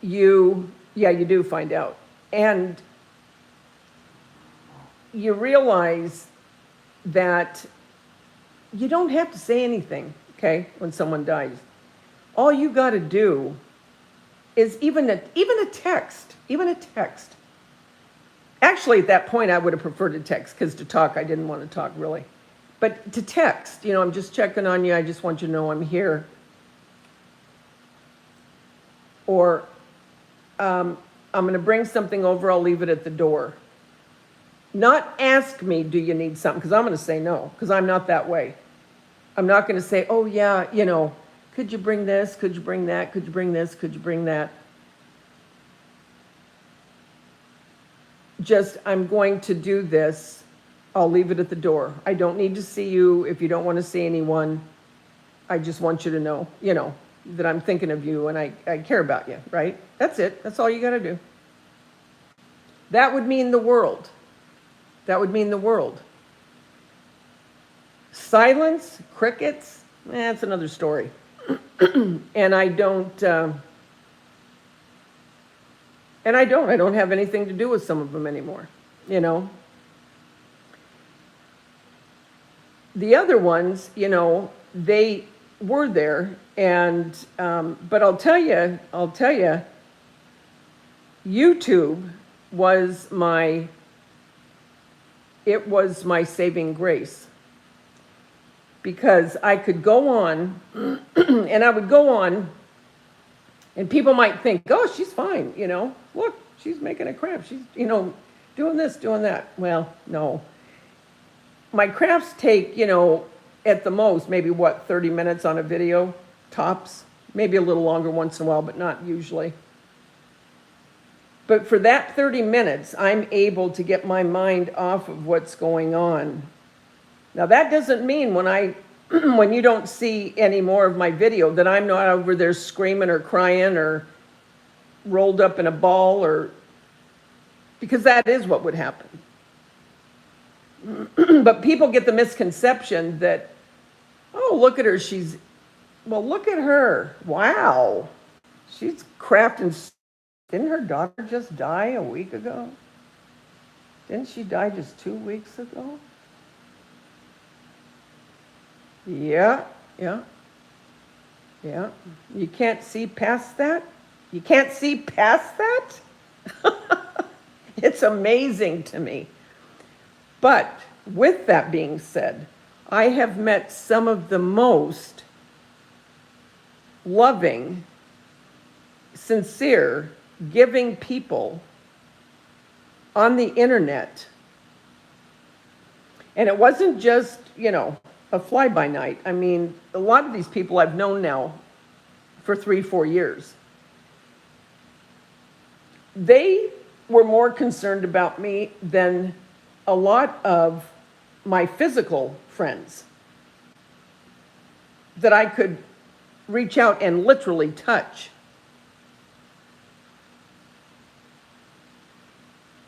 you do find out. And you realize that you don't have to say anything, okay, when someone dies. All you got to do is even a text. Actually, at that point, I would have preferred to text, because to talk, I didn't want to talk really. But to text, I'm just checking on you. I just want you to know I'm here. Or I'm going to bring something over. I'll leave it at the door. Not ask me, do you need something? Because I'm going to say no, because I'm not that way. I'm not going to say, oh, yeah, could you bring this? Could you bring that? Could you bring this? Could you bring that? Just, I'm going to do this. I'll leave it at the door. I don't need to see you if you don't want to see anyone. I just want you to know, that I'm thinking of you and I care about you, right? That's it. That's all you got to do. That would mean the world. That would mean the world. Silence, crickets, that's another story. And I don't have anything to do with some of them anymore, The other ones, they were there, and but I'll tell you, YouTube was my saving grace, because I could go on and I would go on and people might think, oh, she's fine, look, she's making a craft, she's doing this, doing that. Well, no, my crafts take at the most maybe 30 minutes on a video, tops, maybe a little longer once in a while, but not usually. But for that 30 minutes, I'm able to get my mind off of what's going on. Now, that doesn't mean when you don't see any more of my video that I'm not over there screaming or crying or rolled up in a ball, because that is what would happen. But people get the misconception that, oh, look at her, look at her. Wow. She's crafting. Didn't her daughter just die a week ago? Didn't she die just 2 weeks ago? Yeah. You can't see past that? You can't see past that? It's amazing to me. But with that being said, I have met some of the most loving, sincere, giving people on the internet. And it wasn't just, a fly-by-night. I mean, a lot of these people I've known now for 3-4 years. They were more concerned about me than a lot of my physical friends that I could reach out and literally touch.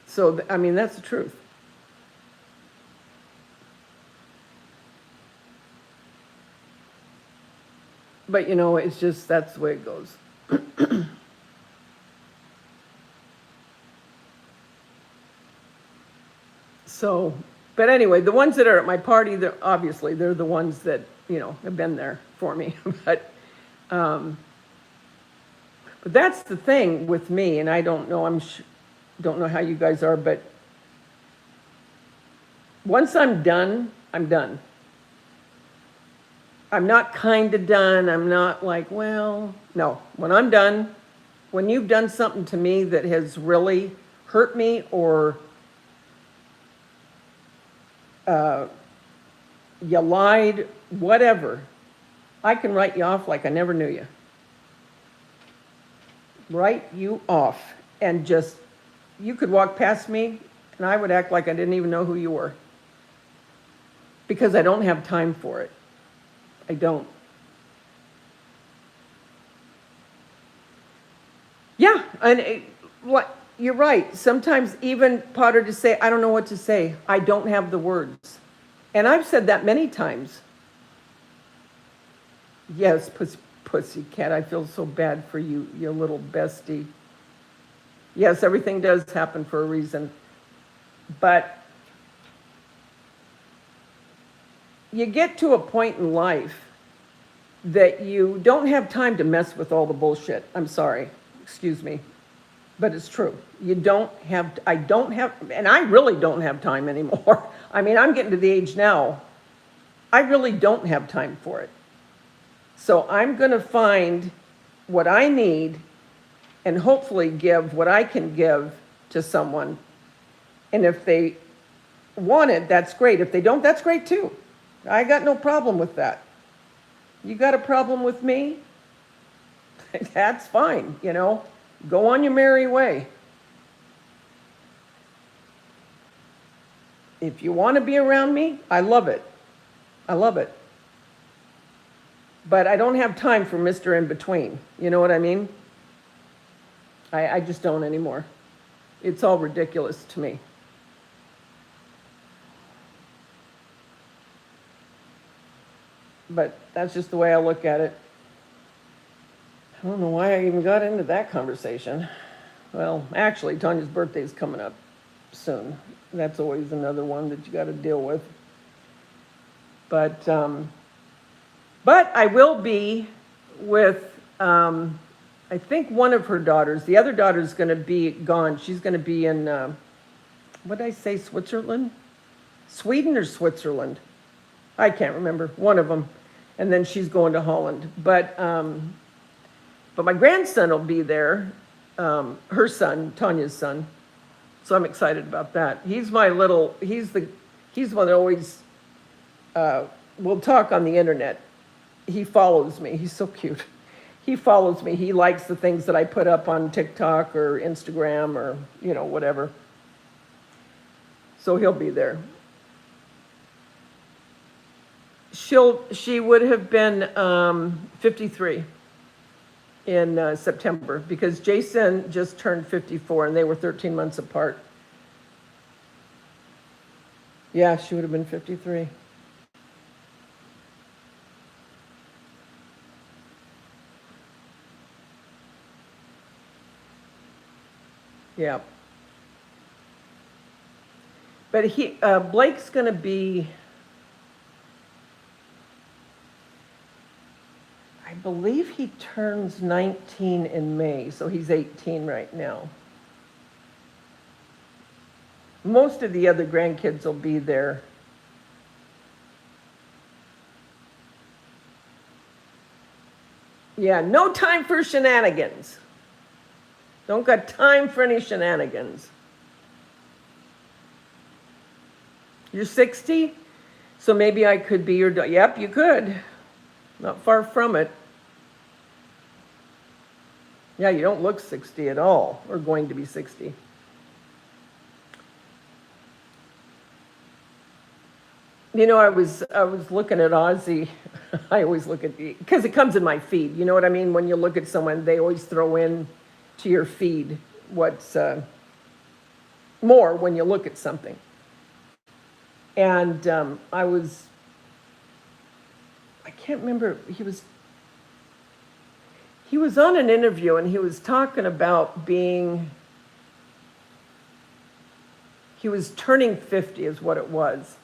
So, I mean, that's the truth. But, you know, it's just, that's the way it goes. So, but anyway, the ones that are at my party, obviously, they're the ones that, you know, have been there for me. But that's the thing with me, and I don't know, don't know how you guys are, but once I'm done, I'm done. I'm not kind of done. I'm not like, well, no. When I'm done, when you've done something to me that has really hurt me or you lied, whatever, I can write you off like I never knew you. Write you off and just, you could walk past me and I would act like I didn't even know who you were. Because I don't have time for it. I don't. Yeah, and you're right. Sometimes even Potter to say, I don't know what to say. I don't have the words. And I've said that many times. Yes, pussycat, I feel so bad for you, you little bestie. Yes, everything does happen for a reason. But you get to a point in life that you don't have time to mess with all the bullshit. I'm sorry, excuse me, but it's true. I don't have, and I really don't have time anymore. I mean, I'm getting to the age now, I really don't have time for it. So I'm going to find what I need and hopefully give what I can give to someone. And if they want it, that's great. If they don't, that's great too. I got no problem with that. You got a problem with me? That's fine, you know. Go on your merry way. If you want to be around me, I love it. I love it. But I don't have time for Mr. In Between. You know what I mean? I just don't anymore. It's all ridiculous to me. But that's just the way I look at it. I don't know why I even got into that conversation. Well, actually, Tanya's birthday is coming up soon. That's always another one that you got to deal with. But I will be with, I think one of her daughters. The other daughter is going to be gone. She's going to be in, what did I say, Switzerland? Sweden or Switzerland? I can't remember. One of them. And then she's going to Holland. But my grandson will be there, her son, Tanya's son. So I'm excited about that. He's my little, he's the one that always will talk on the internet. He follows me. He's so cute. He follows me. He likes the things that I put up on TikTok or Instagram or, you know, whatever. So he'll be there. She would have been 53 in September because Jason just turned 54 and they were 13 months apart. Yeah, she would have been 53. Yeah. But Blake's going to be, I believe he turns 19 in May, so he's 18 right now. Most of the other grandkids will be there. Yeah, no time for shenanigans. Don't got time for any shenanigans. You're 60? So maybe I could be your daughter. Yep, you could. Not far from it. Yeah, you don't look 60 at all, or going to be 60. I was looking at Ozzy. I always look at, because it comes in my feed. You know what I mean? When you look at someone, they always throw in to your feed what's more when you look at something. And I can't remember. He was on an interview and he was talking about he was turning 50 is what it was.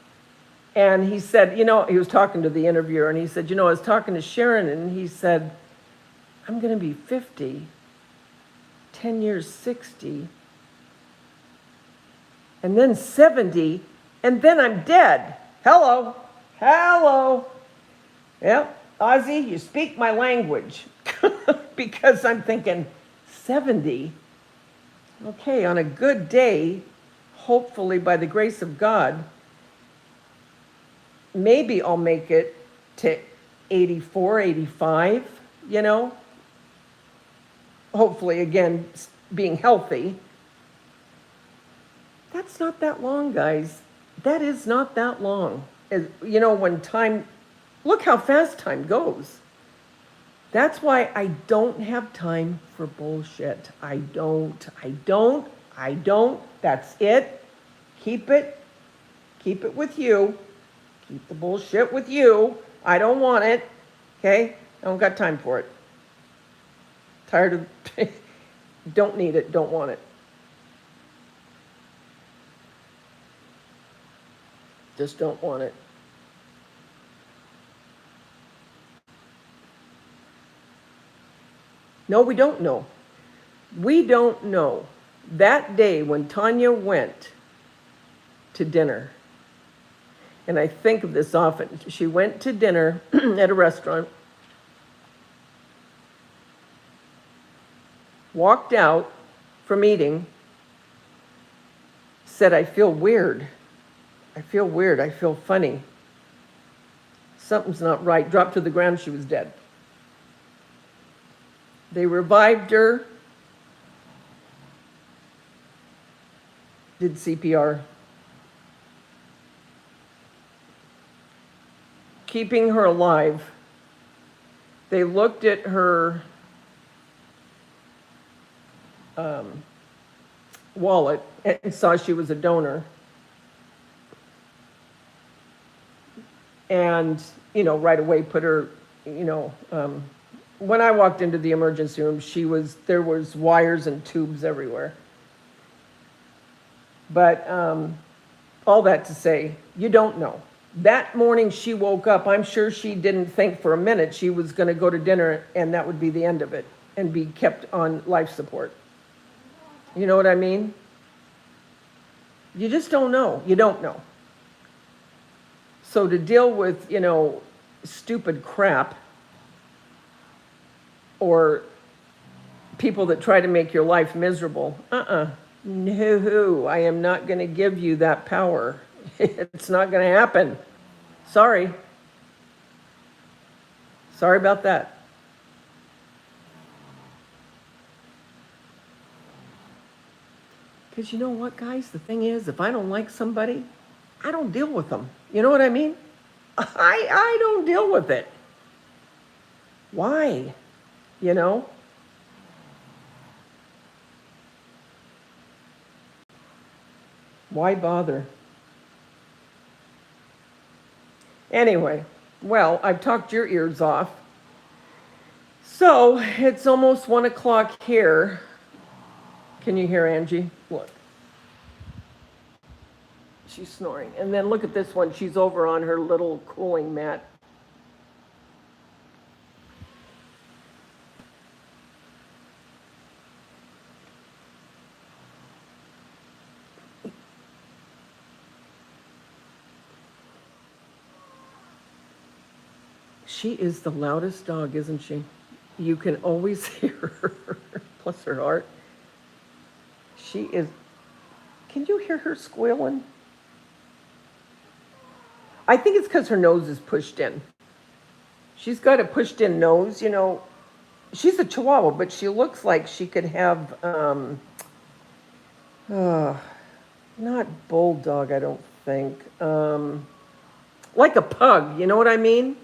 And he said, he was talking to the interviewer and he said, I was talking to Sharon and he said, I'm going to be 50, 10 years 60, and then 70, and then I'm dead. Hello. Yeah, Ozzy, you speak my language. Because I'm thinking, 70? Okay, on a good day, hopefully by the grace of God, maybe I'll make it to 84, 85, Hopefully, again, being healthy. That's not that long, guys. That is not that long. When time, look how fast time goes. That's why I don't have time for bullshit. I don't. That's it. Keep it with you. Keep the bullshit with you. I don't want it. Okay? I don't got time for it. Tired of, don't need it, don't want it. Just don't want it. No, we don't know. We don't know. That day when Tanya went to dinner, and I think of this often, she went to dinner at a restaurant, walked out from eating, said, I feel weird. I feel funny. Something's not right. Dropped to the ground, she was dead. They revived her, did CPR, keeping her alive. They looked at her wallet and saw she was a donor. And, right away put her, when I walked into the emergency room, there was wires and tubes everywhere. But all that to say, you don't know. That morning she woke up, I'm sure she didn't think for a minute she was going to go to dinner and that would be the end of it and be kept on life support. You know what I mean? You just don't know. You don't know. So to deal with, stupid crap or people that try to make your life miserable, no, I am not going to give you that power. It's not going to happen. Sorry. Sorry about that. Because you know what, guys? The thing is, if I don't like somebody, I don't deal with them. You know what I mean? I don't deal with it. Why? Why bother? Anyway, well, I've talked your ears off. So it's almost 1 o'clock here. Can you hear Angie? Look. She's snoring. And then look at this one. She's over on her little cooling mat. She is the loudest dog, isn't she? You can always hear her. Bless her heart. She is. Can you hear her squealing? I think it's because her nose is pushed in. She's got a pushed in nose, She's a Chihuahua, but she looks like she could have, not bulldog, I don't think. Like a pug, you know what I mean?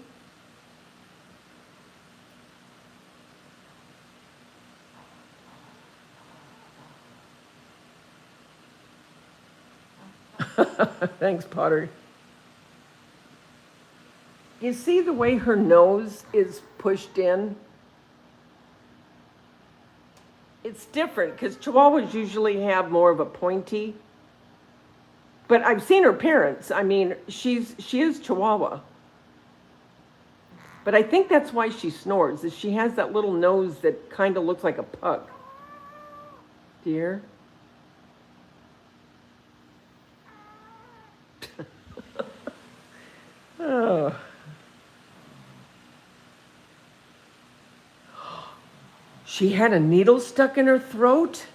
Thanks, Potter. You see the way her nose is pushed in? It's different because Chihuahuas usually have more of a pointy. But I've seen her parents. I mean, she is Chihuahua. But I think that's why she snores, is she has that little nose that kind of looks like a pug. Dear. Oh. She had a needle stuck in her throat?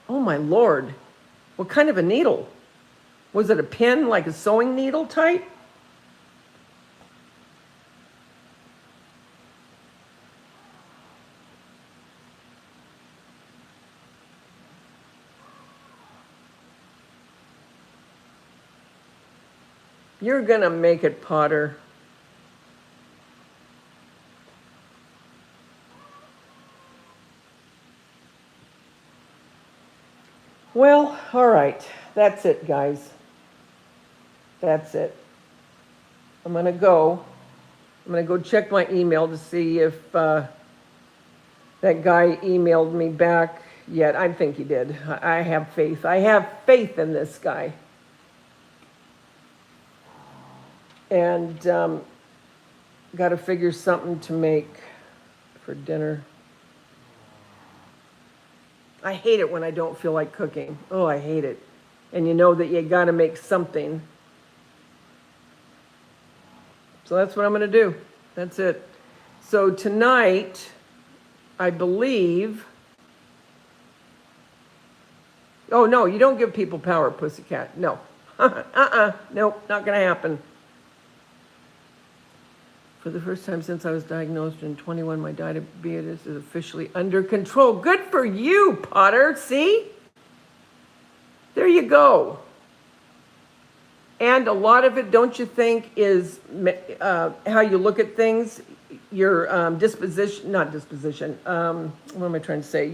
Oh my Lord. What kind of a needle? Was it a pin, like a sewing needle type? You're gonna make it, Potter. Well, all right. That's it, guys. That's it. I'm gonna go. I'm gonna go check my email to see if that guy emailed me back yet. I think he did. I have faith. I have faith in this guy. And got to figure something to make for dinner. I hate it when I don't feel like cooking. Oh, I hate it. And you know that you got to make something. So that's what I'm going to do. That's it. So tonight, I believe... Oh, no, you don't give people power, pussycat. No. Nope, not going to happen. For the first time since I was diagnosed in 21, my diabetes is officially under control. Good for you, Potter. See? There you go. And a lot of it, don't you think, is how you look at things, your disposition, not disposition, what am I trying to say?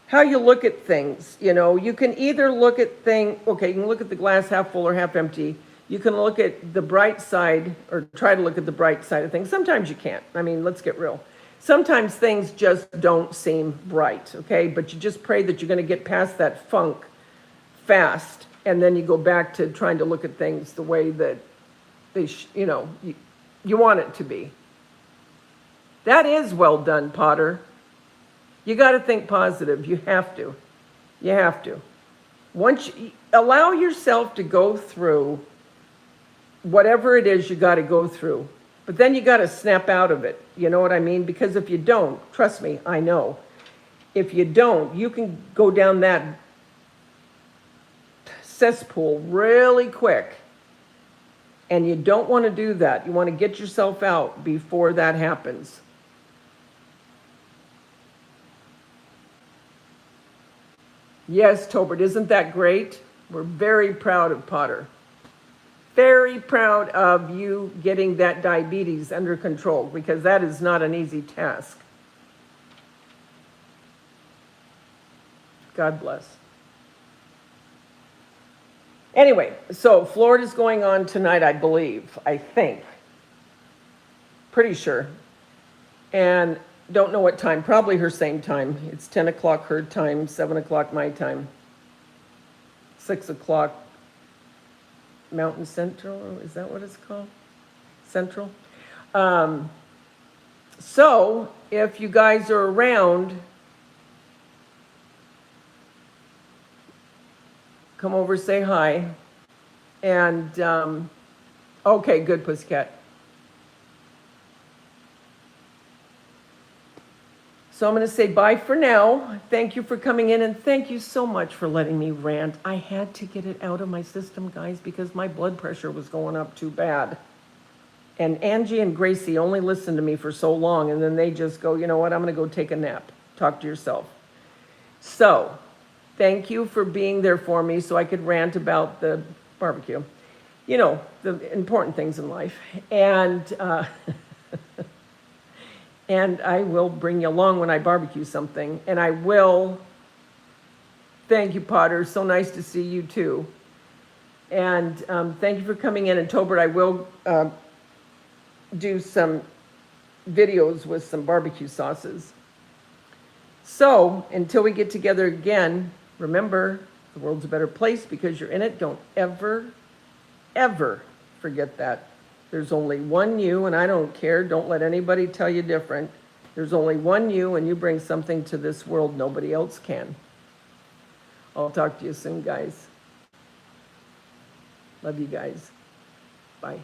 How you look at things. You know, you can either look at things, okay, you can look at the glass half full or half empty. You can look at the bright side, or try to look at the bright side of things. Sometimes you can't. I mean, let's get real. Sometimes things just don't seem bright, okay? But you just pray that you're going to get past that funk fast, and then you go back to trying to look at things the way that they, you want it to be. That is well done, Potter. You got to think positive. You have to. You have to. Once you allow yourself to go through whatever it is you got to go through. But then you got to snap out of it. You know what I mean? Because if you don't, trust me, I know. If you don't, you can go down that cesspool really quick. And you don't want to do that. You want to get yourself out before that happens. Yes, Tobert, isn't that great? We're very proud of Potter. Very proud of you getting that diabetes under control, because that is not an easy task. God bless. Anyway, so Florida's going on tonight, I believe, I think. Pretty sure. And don't know what time, probably her same time. It's 10 o'clock her time, 7 o'clock my time, 6 o'clock Mountain Central, is that what it's called? Central? So, if you guys are around, come over, say hi. And, okay, good, Pussycat. So I'm going to say bye for now. Thank you for coming in, and thank you so much for letting me rant. I had to get it out of my system, guys, because my blood pressure was going up too bad. And Angie and Gracie only listened to me for so long, and then they just go, you know what, I'm going to go take a nap. Talk to yourself. So, thank you for being there for me so I could rant about the barbecue. you know, the important things in life. And, and I will bring you along when I barbecue something. And I will, thank you, Potter. So nice to see you too. And thank you for coming in. And Tobert, I will do some videos with some barbecue sauces. So until we get together again, remember, the world's a better place because you're in it. Don't ever, ever forget that. There's only one you, and I don't care. Don't let anybody tell you different. There's only one you, and you bring something to this world nobody else can. I'll talk to you soon, guys. Love you guys. Bye.